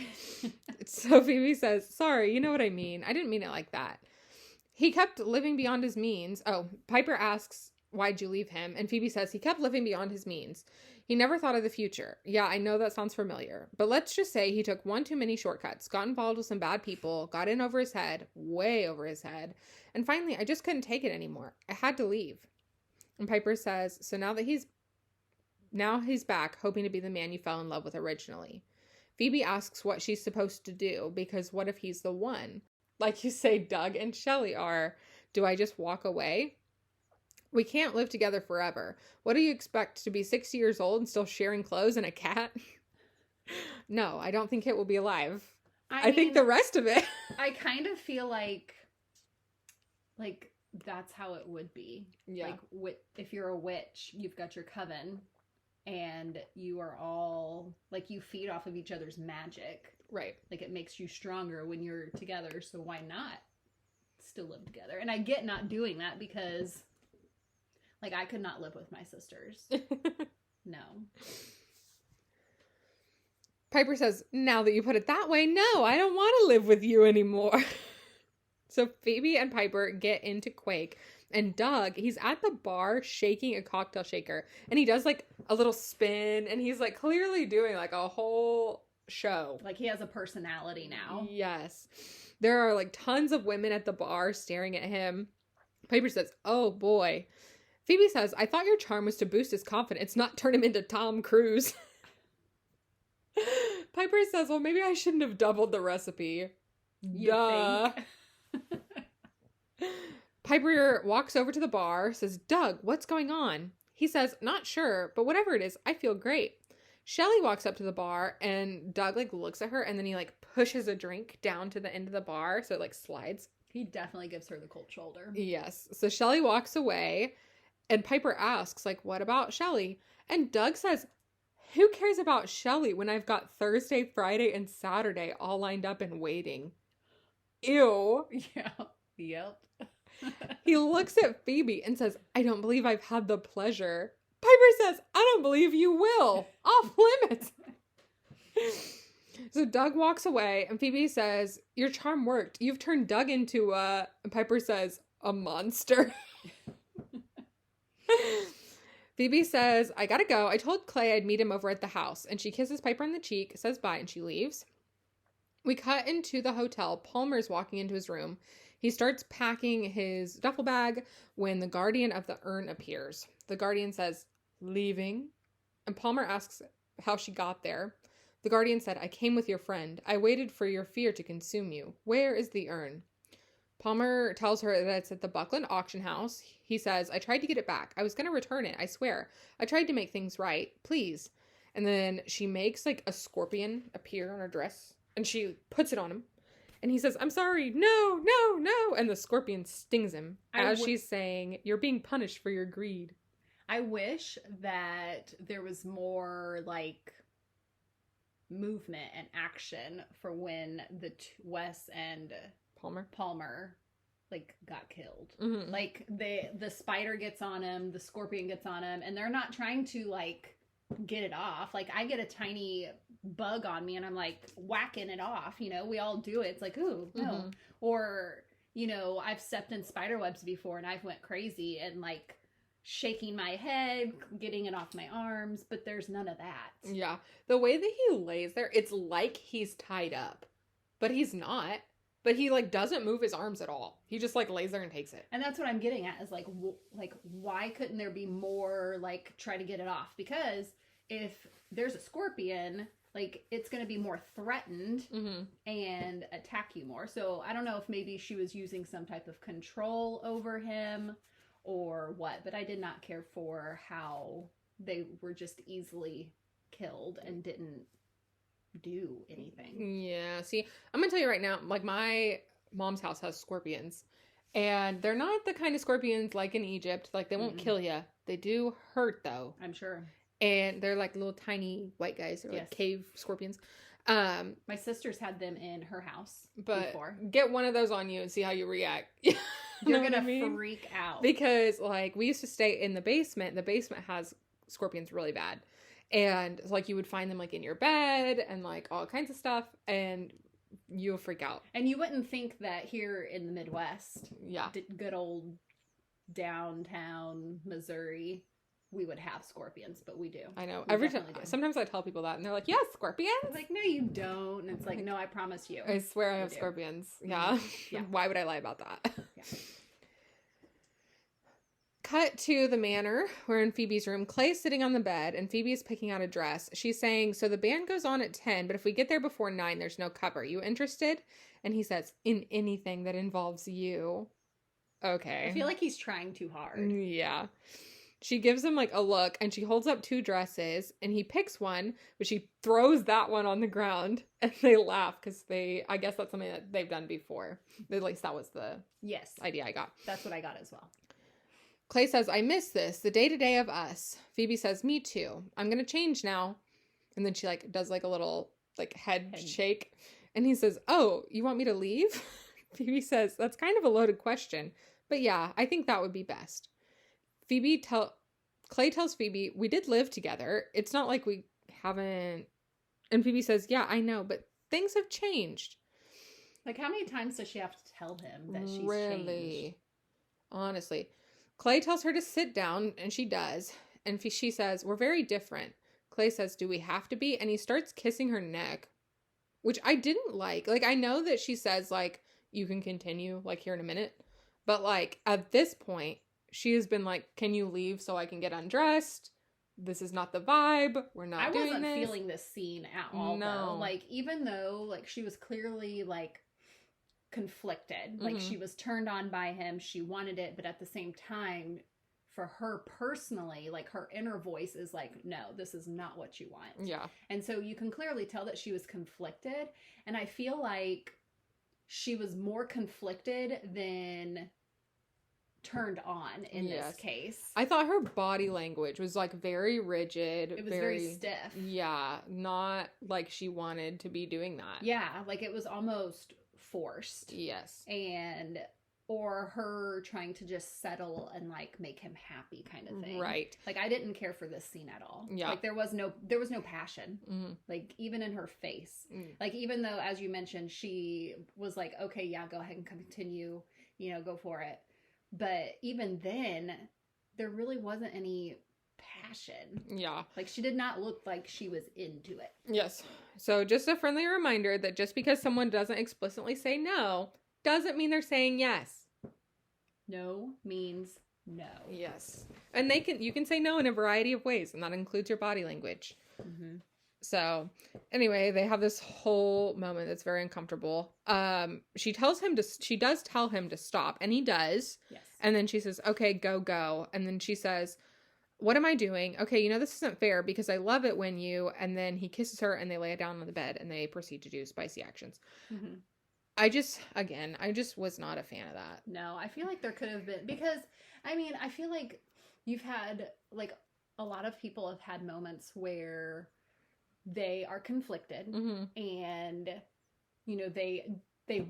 so Phoebe says, sorry, you know what I mean. I didn't mean it like that. He kept living beyond his means. Oh, Piper asks, why'd you leave him? And Phoebe says, he kept living beyond his means. He never thought of the future. Yeah, I know that sounds familiar. But let's just say he took one too many shortcuts, got involved with some bad people, got in over his head, way over his head. And finally, I just couldn't take it anymore. I had to leave. And Piper says, so now he's back, hoping to be the man you fell in love with originally. Phoebe asks what she's supposed to do, because what if he's the one? Like you say, Doug and Shelley are. Do I just walk away? We can't live together forever. What do you expect, to be 60 years old and still sharing clothes and a cat? No, I don't think it will be alive. I think the rest of it. I kind of feel like that's how it would be. Yeah. Like, if you're a witch, you've got your coven, and you are all, like, you feed off of each other's magic. Right. Like, it makes you stronger when you're together, so why not still live together? And I get not doing that because, like, I could not live with my sisters. No. Piper says, now that you put it that way, no, I don't want to live with you anymore. So Phoebe and Piper get into Quake, and Doug, he's at the bar shaking a cocktail shaker, and he does, like, a little spin, and he's, like, clearly doing, like, a whole show. Like, he has a personality now. Yes. There are, like, tons of women at the bar staring at him. Piper says, oh, boy. Phoebe says, I thought your charm was to boost his confidence, not turn him into Tom Cruise. Piper says, well, maybe I shouldn't have doubled the recipe. Duh. Piper walks over to the bar, says, Doug, what's going on? He says, not sure, but whatever it is, I feel great. Shelley walks up to the bar, and Doug, like, looks at her, and then he, like, pushes a drink down to the end of the bar, so it, like, slides. He definitely gives her the cold shoulder. Yes. So Shelley walks away, and Piper asks, like, what about Shelley? And Doug says, who cares about Shelley when I've got Thursday, Friday, and Saturday all lined up and waiting? Ew. Yeah. Yep. He looks at Phoebe and says, I don't believe I've had the pleasure. Piper says, I don't believe you will. Off limits. So Doug walks away, and Phoebe says, your charm worked. You've turned Doug into and Piper says, a monster. Phoebe says, I gotta go. I told Clay I'd meet him over at the house. And she kisses Piper on the cheek, says bye, and she leaves. We cut into the hotel. Palmer's walking into his room. He starts packing his duffel bag when the guardian of the urn appears. The guardian says, leaving? And Palmer asks how she got there. The guardian said, I came with your friend. I waited for your fear to consume you. Where is the urn? Palmer tells her that it's at the Buckland auction house. He says, I tried to get it back. I was going to return it, I swear. I tried to make things right. Please. And then she makes, like, a scorpion appear on her dress, and she puts it on him. And he says, I'm sorry. No, no, no. And the scorpion stings him as she's saying, you're being punished for your greed. I wish that there was more, like, movement and action for when the Wes and Palmer like got killed. Mm-hmm. Like the spider gets on him, the scorpion gets on him, and they're not trying to like get it off. Like I get a tiny bug on me and I'm like whacking it off, you know, we all do it. It's like, ooh, no. Mm-hmm. Or, you know, I've stepped in spider webs before and I've went crazy and like shaking my head, getting it off my arms, but there's none of that. Yeah. The way that he lays there, it's like he's tied up, but he's not. But he, like, doesn't move his arms at all. He just, like, lays there and takes it. And that's what I'm getting at, is, like, why couldn't there be more, like, try to get it off? Because if there's a scorpion, like, it's going to be more threatened and attack you more. So I don't know if maybe she was using some type of control over him or what, but I did not care for how they were just easily killed and didn't do anything. Yeah. See, I'm gonna tell you right now, like, my mom's house has scorpions, and they're not the kind of scorpions like in Egypt. Like, they won't kill you. They do hurt, though. I'm sure. And they're like little tiny white guys. They're like cave scorpions. My sister's had them in her house before. Get one of those on you and see how you react. You're gonna freak out. Because, like, we used to stay in the basement. The basement has scorpions really bad. And, like, you would find them, like, in your bed and, like, all kinds of stuff. And you'll freak out. And you wouldn't think that here in the Midwest, good old downtown Missouri, we would have scorpions, but we do. I know. Every time, sometimes I tell people that, and they're like, "Yes, scorpions." I'm like, no, you don't. And it's like, no, I promise you. I swear I have scorpions. Yeah. Why would I lie about that? Yeah. Cut to the manor. We're in Phoebe's room. Clay's sitting on the bed, and Phoebe is picking out a dress. She's saying, "So the band goes on at 10, but if we get there before 9, there's no cover. You interested?" And he says, "In anything that involves you." Okay. I feel like he's trying too hard. Yeah. She gives him, like, a look, and she holds up 2 dresses, and he picks one, but she throws that one on the ground, and they laugh, because I guess that's something that they've done before. At least that was the idea I got. That's what I got as well. Clay says, "I miss this, the day-to-day of us." Phoebe says, "Me too. I'm going to change now." And then she, like, does, like, a little, like, head shake. And he says, "Oh, you want me to leave?" Phoebe says, "That's kind of a loaded question. But yeah, I think that would be best." Clay tells Phoebe, "We did live together. It's not like we haven't." And Phoebe says, "Yeah, I know, but things have changed." Like, how many times does she have to tell him that she's really changed? Honestly. Clay tells her to sit down, and she does. And she says, "We're very different." Clay says, "Do we have to be?" And he starts kissing her neck, which I didn't like. Like, I know that she says, like, "You can continue, like, here in a minute." But, like, at this point, she has been like, "Can you leave so I can get undressed? This is not the vibe. We're not doing this." I wasn't feeling this scene at all, though. Like, even though, like, she was clearly, like, conflicted. Like, she was turned on by him. She wanted it. But at the same time, for her personally, like, her inner voice is like, no, this is not what you want. Yeah. And so you can clearly tell that she was conflicted. And I feel like she was more conflicted than turned on in this case. I thought her body language was, like, very rigid. It was very stiff. Yeah. Not like she wanted to be doing that. Yeah. Like, it was almost forced. Yes. Or her trying to just settle and, like, make him happy kind of thing. Right. Like, I didn't care for this scene at all. Yeah. Like, there was no passion. Like, even in her face. Like, even though, as you mentioned, she was like, "Okay, yeah, go ahead and continue, you know, go for it." But even then, there really wasn't any passion. Yeah. Like, she did not look like she was into it. Yes. So just a friendly reminder that just because someone doesn't explicitly say no, doesn't mean they're saying yes. No means no. Yes. And you can say no in a variety of ways, and that includes your body language. So anyway, they have this whole moment that's very uncomfortable. She does tell him to stop, and he does. Yes. And then she says, "Okay, go." And then she says, "What am I doing? Okay, you know, this isn't fair because I love it when you," and then he kisses her and they lay down on the bed and they proceed to do spicy actions. I just was not a fan of that. No, I feel like there could have been, because, I mean, I feel like you've had, like, a lot of people have had moments where they are conflicted and, you know, they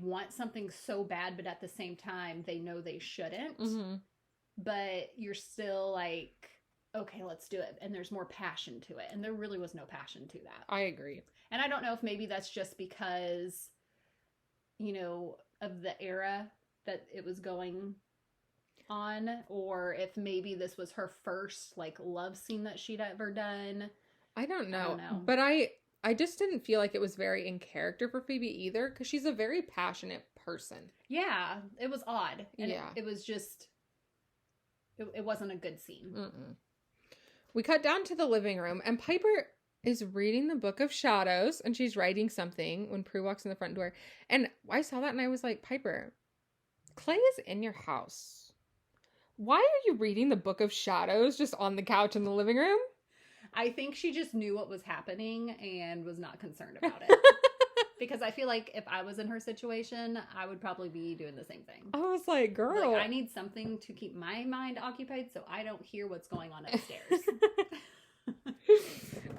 want something so bad, but at the same time, they know they shouldn't. But you're still like, okay, let's do it. And there's more passion to it. And there really was no passion to that. I agree. And I don't know if maybe that's just because, you know, of the era that it was going on, or if maybe this was her first like love scene that she'd ever done. I don't know. But I just didn't feel like it was very in character for Phoebe either, because she's a very passionate person. Yeah, it was odd. And yeah. It was just, it wasn't a good scene. Mm-mm. We cut down to the living room, and Piper is reading the Book of Shadows, and she's writing something when Prue walks in the front door. And I saw that, and I was like, Piper, Clay is in your house. Why are you reading the Book of Shadows just on the couch in the living room? I think she just knew what was happening and was not concerned about it. Because I feel like if I was in her situation, I would probably be doing the same thing. I was like, girl. Like, I need something to keep my mind occupied so I don't hear what's going on upstairs.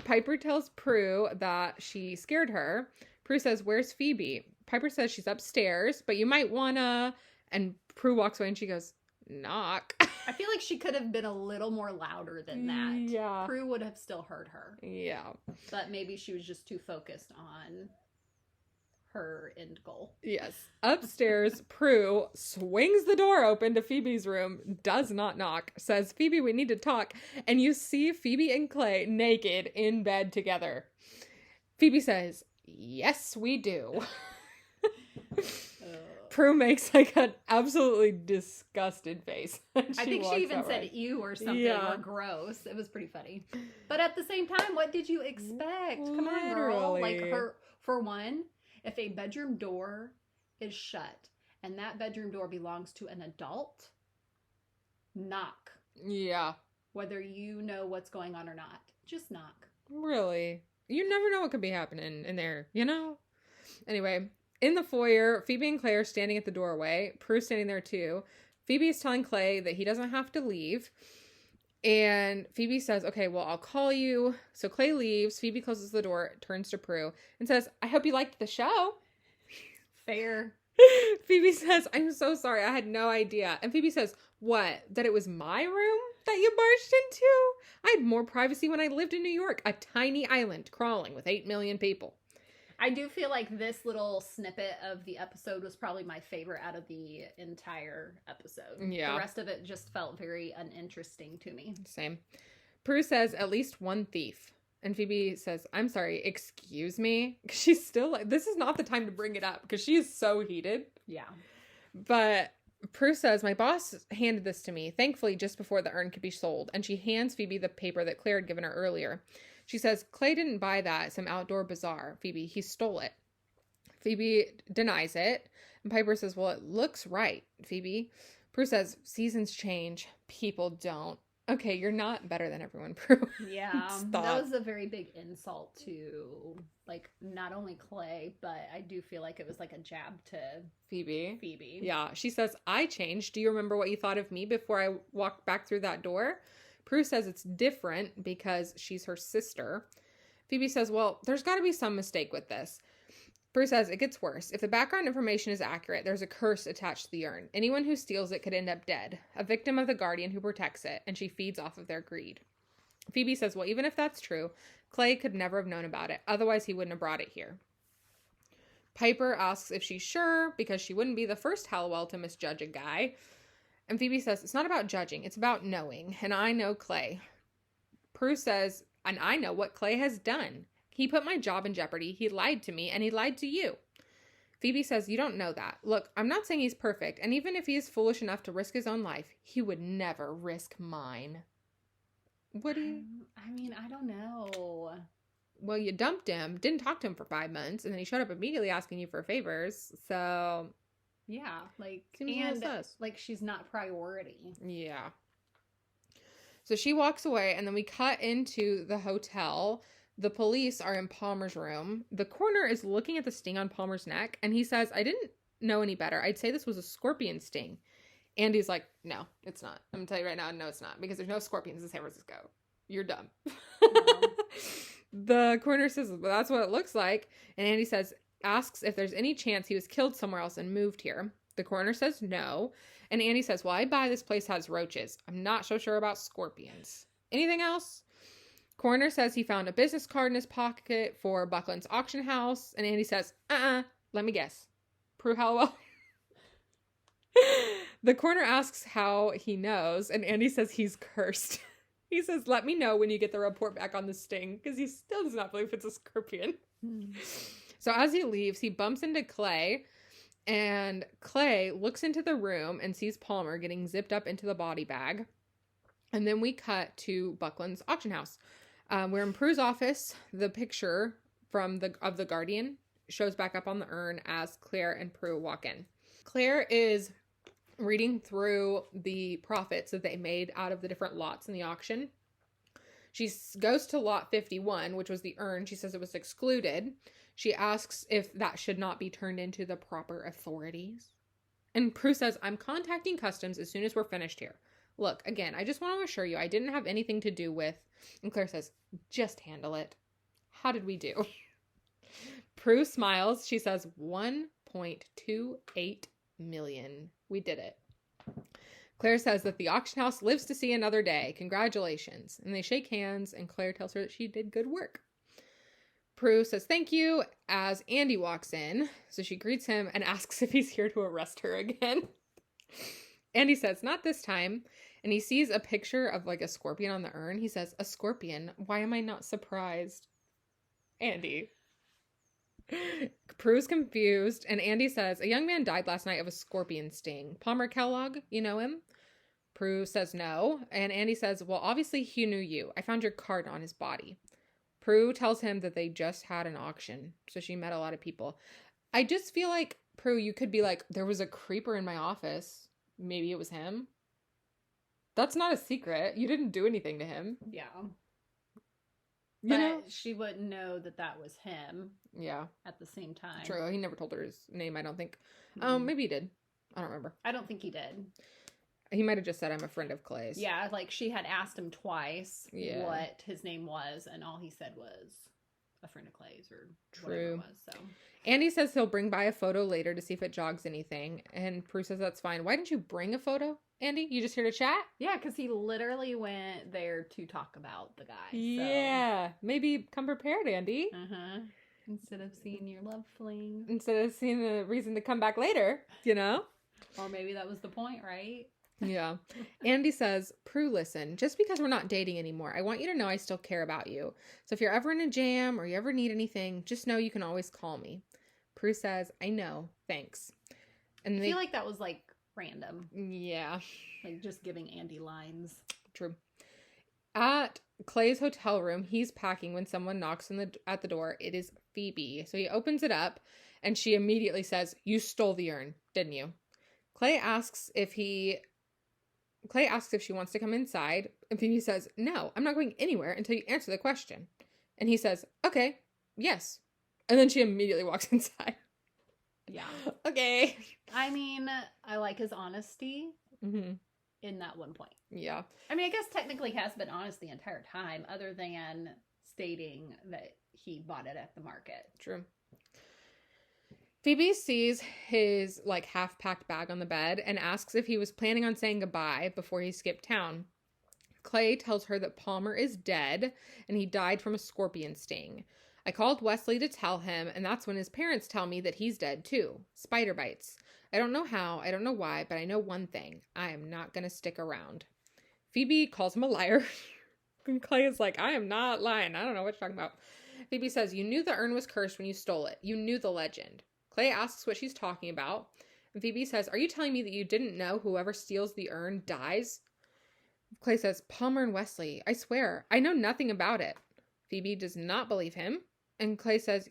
Piper tells Prue that she scared her. Prue says, where's Phoebe? Piper says she's upstairs, but you might wanna... And Prue walks away and she goes, knock. I feel like she could have been a little more louder than that. Yeah. Prue would have still heard her. Yeah. But maybe she was just too focused on her end goal. Yes. Upstairs, Prue swings the door open to Phoebe's room, does not knock, says, Phoebe, we need to talk. And you see Phoebe and Clay naked in bed together. Phoebe says, yes, we do. Prue makes like an absolutely disgusted face. I think she even said ew or something, or gross. It was pretty funny. But at the same time, what did you expect? Come on, girl. Like, her, for one, if a bedroom door is shut and that bedroom door belongs to an adult, knock. Yeah. Whether you know what's going on or not. Just knock. Really? You never know what could be happening in there, you know? Anyway, in the foyer, Phoebe and Clay are standing at the doorway. Prue's standing there too. Phoebe is telling Clay that he doesn't have to leave. And Phoebe says, okay, well, I'll call you. So Clay leaves. Phoebe closes the door, turns to Prue, and says, I hope you liked the show. Fair. Phoebe says, I'm so sorry. I had no idea. And Phoebe says, what? That it was my room that you barged into? I had more privacy when I lived in New York, a tiny island crawling with 8 million people. I do feel like this little snippet of the episode was probably my favorite out of the entire episode. Yeah. The rest of it just felt very uninteresting to me. Same. Prue says, at least one thief. And Phoebe says, I'm sorry, excuse me? She's still like, this is not the time to bring it up because she is so heated. Yeah. But Prue says, my boss handed this to me, thankfully just before the urn could be sold. And she hands Phoebe the paper that Claire had given her earlier. She says, Clay didn't buy that at some outdoor bazaar. Phoebe, he stole it. Phoebe denies it. And Piper says, well, it looks right, Phoebe. Prue says, seasons change. People don't. Okay, you're not better than everyone, Prue. Yeah, Stop. That was a very big insult to, like, not only Clay, but I do feel like it was like a jab to Phoebe. Yeah, she says, I changed. Do you remember what you thought of me before I walked back through that door? Prue says it's different because she's her sister. Phoebe says, well, there's got to be some mistake with this. Prue says it gets worse. If the background information is accurate, there's a curse attached to the urn. Anyone who steals it could end up dead, a victim of the guardian who protects it, and she feeds off of their greed. Phoebe says, well, even if that's true, Clay could never have known about it. Otherwise, he wouldn't have brought it here. Piper asks if she's sure because she wouldn't be the first Halliwell to misjudge a guy. And Phoebe says, it's not about judging, it's about knowing. And I know Clay. Prue says, and I know what Clay has done. He put my job in jeopardy. He lied to me and he lied to you. Phoebe says, you don't know that. Look, I'm not saying he's perfect. And even if he is foolish enough to risk his own life, he would never risk mine. What do you... I mean, I don't know. Well, you dumped him, didn't talk to him for 5 months, and then he showed up immediately asking you for favors. So... yeah, like, seems and like she's not priority. Yeah. So she walks away, and then we cut into the hotel. The police are in Palmer's room. The coroner is looking at the sting on Palmer's neck, and he says, I didn't know any better. I'd say this was a scorpion sting. Andy's like, no, it's not. I'm gonna tell you right now, no, it's not, because there's no scorpions in San Francisco. You're dumb. No. The coroner says, well, that's what it looks like. And Andy asks if there's any chance he was killed somewhere else and moved here. The coroner says no. And Andy says, well, I buy this place has roaches. I'm not so sure about scorpions. Anything else? Coroner says he found a business card in his pocket for Buckland's auction house. And Andy says, let me guess. Prue Halliwell. The coroner asks how he knows, and Andy says he's cursed. He says, let me know when you get the report back on the sting, because he still does not believe it's a scorpion. So as he leaves, he bumps into Clay, and Clay looks into the room and sees Palmer getting zipped up into the body bag. And then we cut to Buckland's auction house. We're in Prue's office. The picture of the Guardian shows back up on the urn as Claire and Prue walk in. Claire is reading through the profits that they made out of the different lots in the auction. She goes to lot 51, which was the urn. She says it was excluded. She asks if that should not be turned into the proper authorities. And Prue says, I'm contacting customs as soon as we're finished here. Look, again, I just want to assure you I didn't have anything to do with... And Claire says, just handle it. How did we do? Prue smiles. She says, 1.28 million. We did it. Claire says that the auction house lives to see another day. Congratulations. And they shake hands, and Claire tells her that she did good work. Prue says thank you as Andy walks in. So she greets him and asks if he's here to arrest her again. Andy says, not this time. And he sees a picture of like a scorpion on the urn. He says, a scorpion? Why am I not surprised? Andy. Prue's confused, and Andy says, a young man died last night of a scorpion sting. Palmer Kellogg, you know him? Prue says no, and Andy says, well, obviously he knew you. I found your card on his body. Prue tells him that they just had an auction, so she met a lot of people. I just feel like, Prue, you could be like, there was a creeper in my office. Maybe it was him. That's not a secret. You didn't do anything to him. Yeah. You know? But she wouldn't know that that was him. Yeah. At the same time. True. He never told her his name, I don't think. Mm-hmm. Maybe he did. I don't remember. I don't think he did. He might have just said, I'm a friend of Clay's. Yeah, like she had asked him twice what his name was, and all he said was a friend of Clay's or whatever it was. So Andy says he'll bring by a photo later to see if it jogs anything, and Prue says that's fine. Why didn't you bring a photo, Andy? You just here to chat? Yeah, because he literally went there to talk about the guy. Yeah, maybe come prepared, Andy. Instead of seeing your love fling. Instead of seeing a reason to come back later, you know? Or maybe that was the point, right? Yeah. Andy says, Prue, listen, just because we're not dating anymore, I want you to know I still care about you. So if you're ever in a jam or you ever need anything, just know you can always call me. Prue says, I know, thanks. And I feel like that was like random. Yeah. Like just giving Andy lines. True. At Clay's hotel room, he's packing when someone knocks at the door. It is Phoebe. So he opens it up and she immediately says, you stole the urn, didn't you? Clay asks if she wants to come inside, and Phoebe says, no, I'm not going anywhere until you answer the question. And he says, okay, yes. And then she immediately walks inside. Yeah. Okay. I mean, I like his honesty in that one point. Yeah. I mean, I guess technically he has been honest the entire time, other than stating that he bought it at the market. True. Phoebe sees his like half-packed bag on the bed and asks if he was planning on saying goodbye before he skipped town. Clay tells her that Palmer is dead and he died from a scorpion sting. I called Wesley to tell him, and that's when his parents tell me that he's dead too. Spider bites. I don't know how, I don't know why, but I know one thing. I am not going to stick around. Phoebe calls him a liar. And Clay is like, I am not lying. I don't know what you're talking about. Phoebe says, you knew the urn was cursed when you stole it. You knew the legend. Clay asks what she's talking about. And Phoebe says, are you telling me that you didn't know whoever steals the urn dies? Clay says, Palmer and Wesley, I swear, I know nothing about it. Phoebe does not believe him. And Clay says,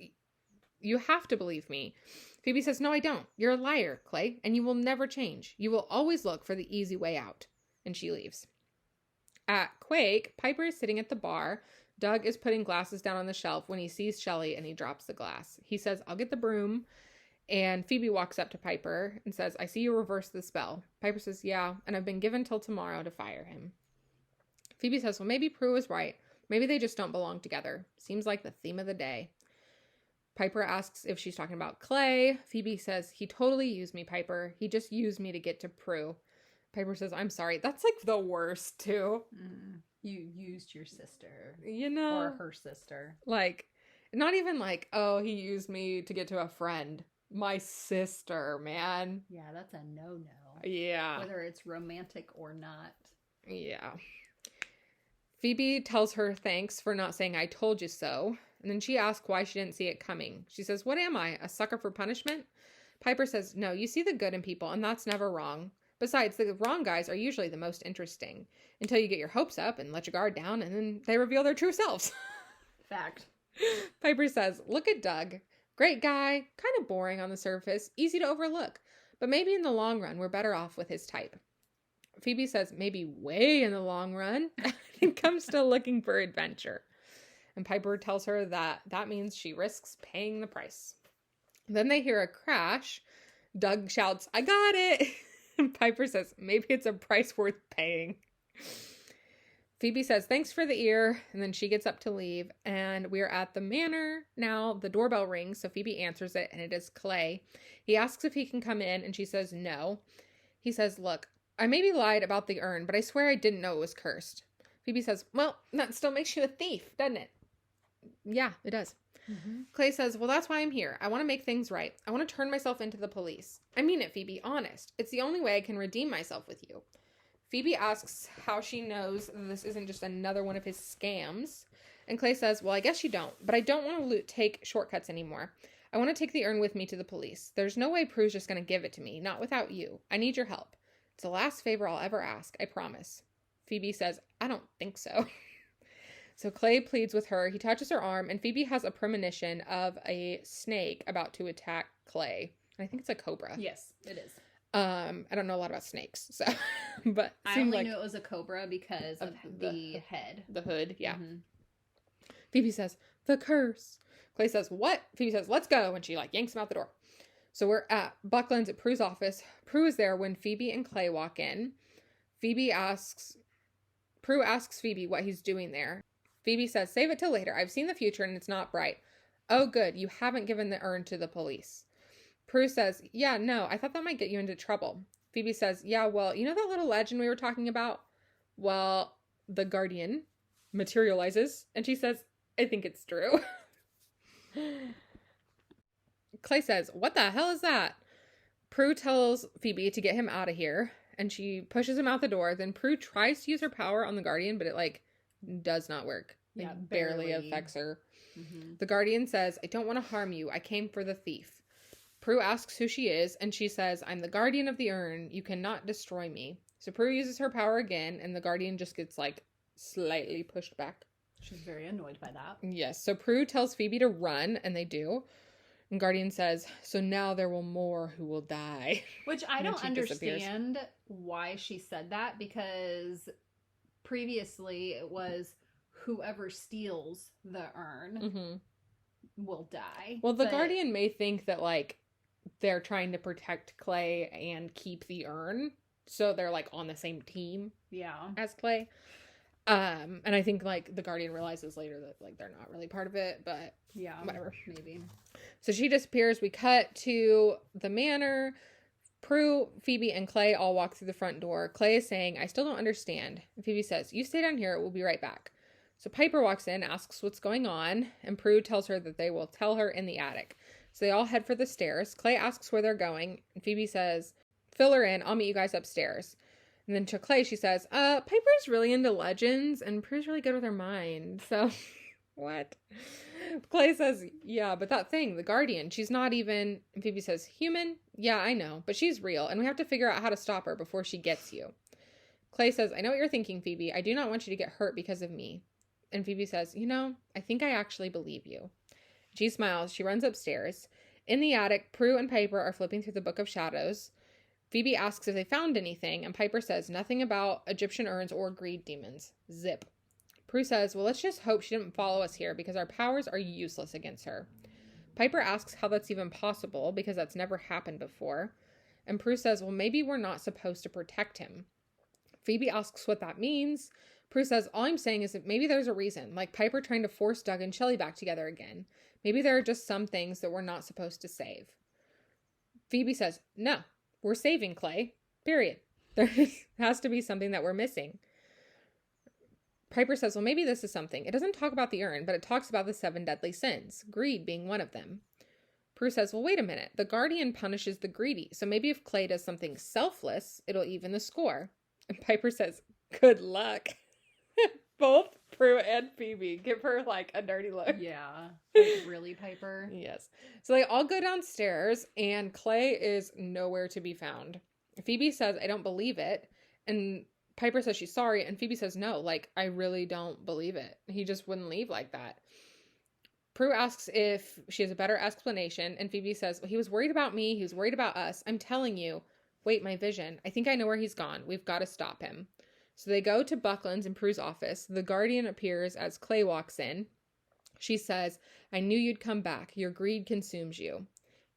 you have to believe me. Phoebe says, no, I don't. You're a liar, Clay, and you will never change. You will always look for the easy way out. And she leaves. At Quake, Piper is sitting at the bar. Doug is putting glasses down on the shelf when he sees Shelly and he drops the glass. He says, I'll get the broom. And Phoebe walks up to Piper and says, I see you reverse the spell. Piper says, yeah, and I've been given till tomorrow to fire him. Phoebe says, well, maybe Prue was right. Maybe they just don't belong together. Seems like the theme of the day. Piper asks if she's talking about Clay. Phoebe says, he totally used me, Piper. He just used me to get to Prue. Piper says, I'm sorry. That's like the worst, too. You used your sister. You know? Or her sister. Like, not even like, oh, he used me to get to a friend. My sister, man. Yeah, that's a no-no. Yeah. Whether it's romantic or not. Yeah. Phoebe tells her thanks for not saying I told you so. And then she asks why she didn't see it coming. She says, what am I, a sucker for punishment? Piper says, no, you see the good in people, and that's never wrong. Besides, the wrong guys are usually the most interesting. Until you get your hopes up and let your guard down, and then they reveal their true selves. Fact. Piper says, look at Doug. Great guy, kind of boring on the surface, easy to overlook. But maybe in the long run, we're better off with his type. Phoebe says, maybe way in the long run. I think I'm still looking for adventure. And Piper tells her that means she risks paying the price. Then they hear a crash. Doug shouts, I got it. And Piper says, maybe it's a price worth paying. Phoebe says, thanks for the ear. And then she gets up to leave. And we're at the manor now. The doorbell rings. So Phoebe answers it. And it is Clay. He asks if he can come in. And she says, no. He says, look, I maybe lied about the urn, but I swear I didn't know it was cursed. Phoebe says, well, that still makes you a thief, doesn't it? Yeah, it does. Mm-hmm. Clay says, well, that's why I'm here. I want to make things right. I want to turn myself into the police. I mean it, Phoebe, honest. It's the only way I can redeem myself with you. Phoebe asks how she knows this isn't just another one of his scams. And Clay says, well, I guess you don't, but I don't want to take shortcuts anymore. I want to take the urn with me to the police. There's no way Prue's just going to give it to me, not without you. I need your help. It's the last favor I'll ever ask, I promise. Phoebe says, I don't think so. So Clay pleads with her. He touches her arm, and Phoebe has a premonition of a snake about to attack Clay. I think it's a cobra. Yes, it is. I don't know a lot about snakes, so but I only knew it was a cobra because of the head. The hood, yeah. Mm-hmm. Phoebe says, the curse. Clay says, what? Phoebe says, let's go, and she yanks him out the door. So we're at Buckland's at Prue's office. Prue is there when Phoebe and Clay walk in. Prue asks Phoebe what he's doing there. Phoebe says, save it till later. I've seen the future and it's not bright. Oh, good. You haven't given the urn to the police. Prue says, yeah, no, I thought that might get you into trouble. Phoebe says, yeah, well, you know that little legend we were talking about? Well, the Guardian materializes. And she says, I think it's true. Clay says, what the hell is that? Prue tells Phoebe to get him out of here. And she pushes him out the door. Then Prue tries to use her power on the Guardian, but it does not work. Yeah, barely affects her. Mm-hmm. The Guardian says, I don't want to harm you. I came for the thief. Prue asks who she is, and she says, I'm the Guardian of the urn. You cannot destroy me. So Prue uses her power again, and the Guardian just gets slightly pushed back. She's very annoyed by that. Yes. So Prue tells Phoebe to run, and they do. And Guardian says, so now there will more who will die. Which I don't understand why she said that, because previously it was whoever steals the urn will die. Well, the Guardian may think that they're trying to protect Clay and keep the urn, so they're on the same team as Clay. And I think the Guardian realizes later that they're not really part of it, but yeah, whatever. Maybe. So she disappears. We cut to the manor. Prue, Phoebe, and Clay all walk through the front door. Clay is saying, I still don't understand. And Phoebe says, you stay down here. We'll be right back. So Piper walks in, asks what's going on, and Prue tells her that they will tell her in the attic. So they all head for the stairs. Clay asks where they're going, and Phoebe says, fill her in. I'll meet you guys upstairs. And then to Clay, she says, Piper's really into legends, and Prue's really good with her mind. So, what? Clay says, yeah, but that thing, the Guardian, she's not even... And Phoebe says, human? Yeah, I know, but she's real, and we have to figure out how to stop her before she gets you. Clay says, I know what you're thinking, Phoebe. I do not want you to get hurt because of me. And Phoebe says, I think I actually believe you. She smiles. She runs upstairs. In the attic, Prue and Piper are flipping through the Book of Shadows. Phoebe asks if they found anything, and Piper says nothing about Egyptian urns or greed demons. Zip. Prue says, well, let's just hope she didn't follow us here because our powers are useless against her. Piper asks how that's even possible because that's never happened before. And Prue says, well, maybe we're not supposed to protect him. Phoebe asks what that means. Prue says, all I'm saying is that maybe there's a reason, like Piper trying to force Doug and Shelley back together again. Maybe there are just some things that we're not supposed to save. Phoebe says, no, we're saving Clay, period. There has to be something that we're missing. Piper says, well, maybe this is something. It doesn't talk about the urn, but it talks about the 7 deadly sins, greed being one of them. Prue says, well, wait a minute. The guardian punishes the greedy. So maybe if Clay does something selfless, it'll even the score. And Piper says, good luck. Both Prue and Phoebe give her like a dirty look. Yeah. Like, really, Piper? Yes. So they all go downstairs and Clay is nowhere to be found. Phoebe says, I don't believe it. And Piper says she's sorry. And Phoebe says, no, like, I really don't believe it. He just wouldn't leave like that. Prue asks if she has a better explanation. And Phoebe says, well, he was worried about me. He was worried about us. I'm telling you. Wait, my vision. I think I know where he's gone. We've got to stop him. So they go to Buckland's in Prue's office. The guardian appears as Clay walks in. She says, I knew you'd come back. Your greed consumes you.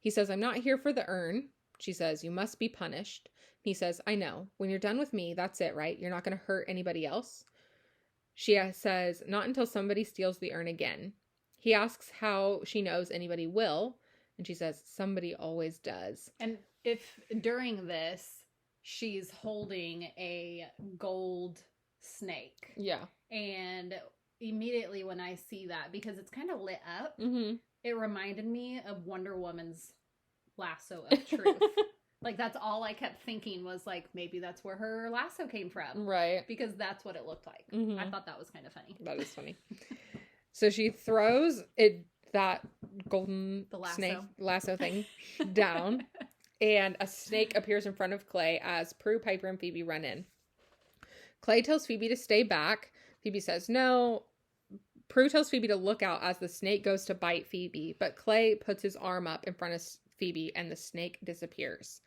He says, I'm not here for the urn. She says, you must be punished. He says, I know. When you're done with me, that's it, right? You're not going to hurt anybody else. She says, not until somebody steals the urn again. He asks how she knows anybody will. And she says, somebody always does. And if during this, she's holding a gold snake. Yeah. And immediately when I see that, because it's kind of lit up, it reminded me of Wonder Woman's lasso of truth. Like, that's all I kept thinking was, like, maybe that's where her lasso came from. Right. Because that's what it looked like. I thought that was kind of funny. That is funny. So she throws that golden snake lasso thing down, and a snake appears in front of Clay as Prue, Piper, and Phoebe run in. Clay tells Phoebe to stay back. Phoebe says no. Prue tells Phoebe to look out as the snake goes to bite Phoebe, but Clay puts his arm up in front of Phoebe and the snake disappears.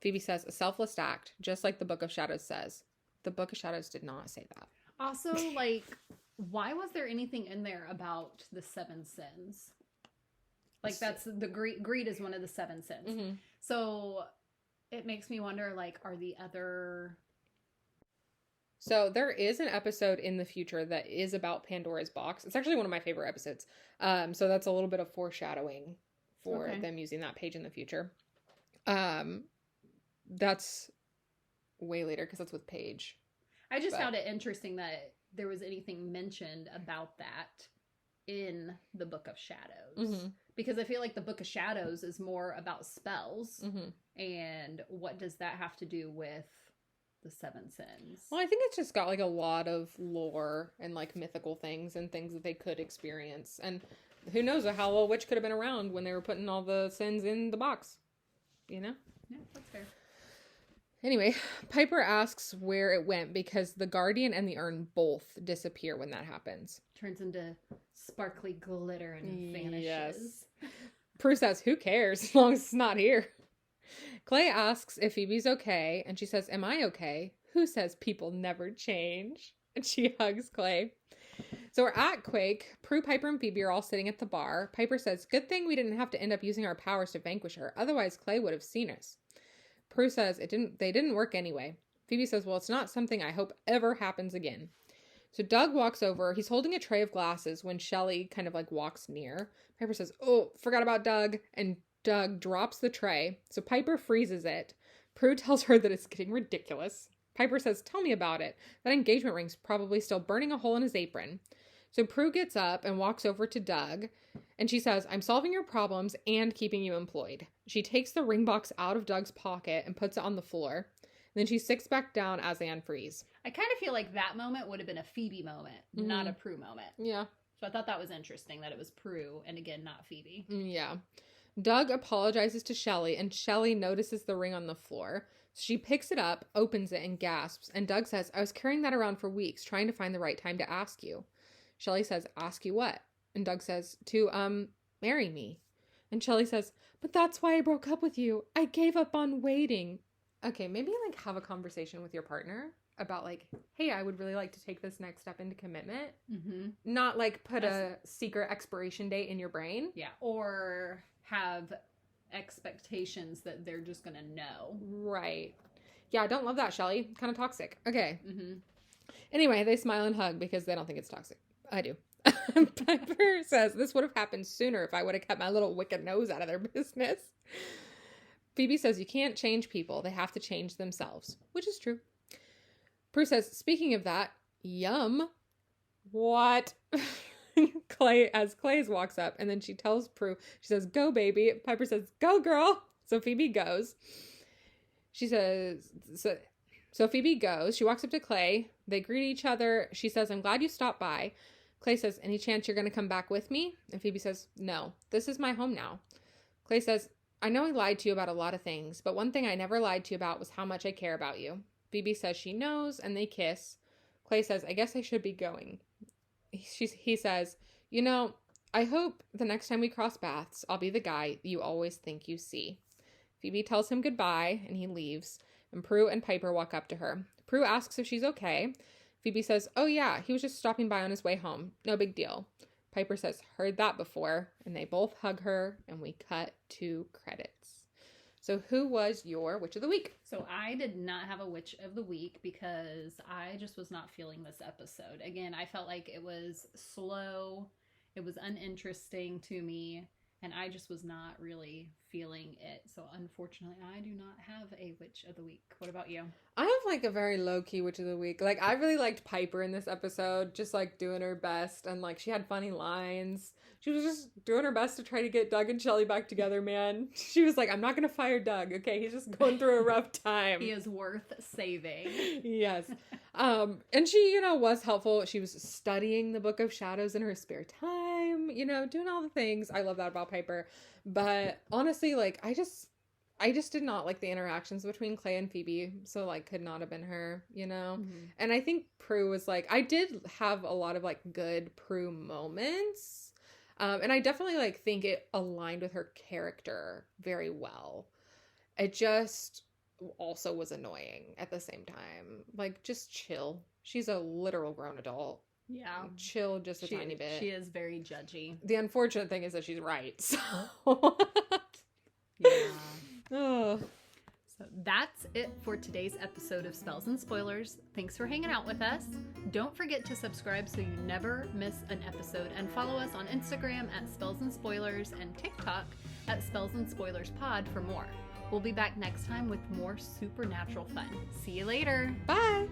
Phoebe says, a selfless act, just like the Book of Shadows says. The Book of Shadows did not say that. Also, like, why was there anything in there about the 7 sins? Like, that's the greed is one of the 7 sins. So it makes me wonder, like, are the other... So there is an episode in the future that is about Pandora's box. It's actually one of my favorite episodes. So that's a little bit of foreshadowing for them using that page in the future. That's way later because that's with Paige. I just found it interesting that there was anything mentioned about that in the Book of Shadows. Because I feel like the Book of Shadows is more about spells. And what does that have to do with the 7 sins? Well, I think it's just got like a lot of lore and like mythical things and things that they could experience. And who knows how a witch could have been around when they were putting all the sins in the box. You know? Yeah, that's fair. Anyway, Piper asks where it went because the guardian and the urn both disappear when that happens. Turns into sparkly glitter and vanishes. Yes. Prue says, who cares as long as it's not here? Clay asks if Phoebe's okay, and she says, am I okay? Who says people never change? And she hugs Clay. So we're at Quake. Prue, Piper, and Phoebe are all sitting at the bar. Piper says, good thing we didn't have to end up using our powers to vanquish her. Otherwise, Clay would have seen us. Prue says they didn't work anyway. Phoebe says, well, it's not something I hope ever happens again. So Doug walks over. He's holding a tray of glasses when Shelley kind of like walks near. Piper says, oh, forgot about Doug. And Doug drops the tray. So Piper freezes it. Prue tells her that it's getting ridiculous. Piper says, tell me about it. That engagement ring's probably still burning a hole in his apron. So Prue gets up and walks over to Doug, and she says, I'm solving your problems and keeping you employed. She takes the ring box out of Doug's pocket and puts it on the floor. Then she sits back down as they unfreeze. I kind of feel like that moment would have been a Phoebe moment, not a Prue moment. Yeah. So I thought that was interesting that it was Prue, and again, not Phoebe. Yeah. Doug apologizes to Shelley, and Shelley notices the ring on the floor. She picks it up, opens it, and gasps. And Doug says, I was carrying that around for weeks, trying to find the right time to ask you. Shelley says, ask you what? And Doug says, to, marry me. And Shelley says, but that's why I broke up with you. I gave up on waiting. Okay, maybe, like, have a conversation with your partner about, like, hey, I would really like to take this next step into commitment. Not, like, put a secret expiration date in your brain. Yeah, or have expectations that they're just gonna know. Right. Yeah, I don't love that, Shelley. Kind of toxic. Okay. Anyway, they smile and hug because they don't think it's toxic. I do. Piper says, this would have happened sooner if I would have kept my little wicked nose out of their business. Phoebe says, you can't change people. They have to change themselves, which is true. Prue says, speaking of that, yum. What? Clay's walks up, and then she tells Prue, she says, "Go, baby." Piper says, "Go, girl." So Phoebe goes. She says, so Phoebe goes. She walks up to Clay. They greet each other. She says, "I'm glad you stopped by." Clay says, "Any chance you're going to come back with me?" And Phoebe says, "No, this is my home now." Clay says, "I know I lied to you about a lot of things, but one thing I never lied to you about was how much I care about you." Phoebe says she knows, and they kiss. Clay says, "I guess I should be going." He says, "I hope the next time we cross paths, I'll be the guy you always think you see." Phoebe tells him goodbye, and he leaves, and Prue and Piper walk up to her. Prue asks if she's okay. Phoebe says, "Oh yeah, he was just stopping by on his way home. No big deal." Piper says, "Heard that before," and they both hug her, and we cut to credits. So who was your Witch of the Week? So I did not have a Witch of the Week because I just was not feeling this episode. Again, I felt like it was slow, it was uninteresting to me, and I just was not really feeling it. So unfortunately, I do not have a Witch of the Week. What about you? I have like a very low-key Witch of the Week. Like, I really liked Piper in this episode, just like doing her best, and like she had funny lines. She was just doing her best to try to get Doug and Shelley back together, man. She was like, "I'm not gonna fire Doug, okay? He's just going through a rough time. He is worth saving." Yes. And she, was helpful. She was studying the Book of Shadows in her spare time, doing all the things. I love that about Piper. But honestly, like, I just did not like the interactions between Clay and Phoebe. So, like, could not have been her, Mm-hmm. And I think Prue was like, I did have a lot of like good Prue moments. And I definitely like think it aligned with her character very well. It just also was annoying at the same time. Like, just chill. She's a literal grown adult. Yeah. Chill just a tiny bit. She is very judgy. The unfortunate thing is that she's right. So. Yeah. Oh. So that's it for today's episode of Spells and Spoilers. Thanks for hanging out with us. Don't forget to subscribe so you never miss an episode, and follow us on Instagram at Spells and Spoilers and TikTok at Spells and Spoilers Pod for more. We'll be back next time with more supernatural fun. See you later. Bye.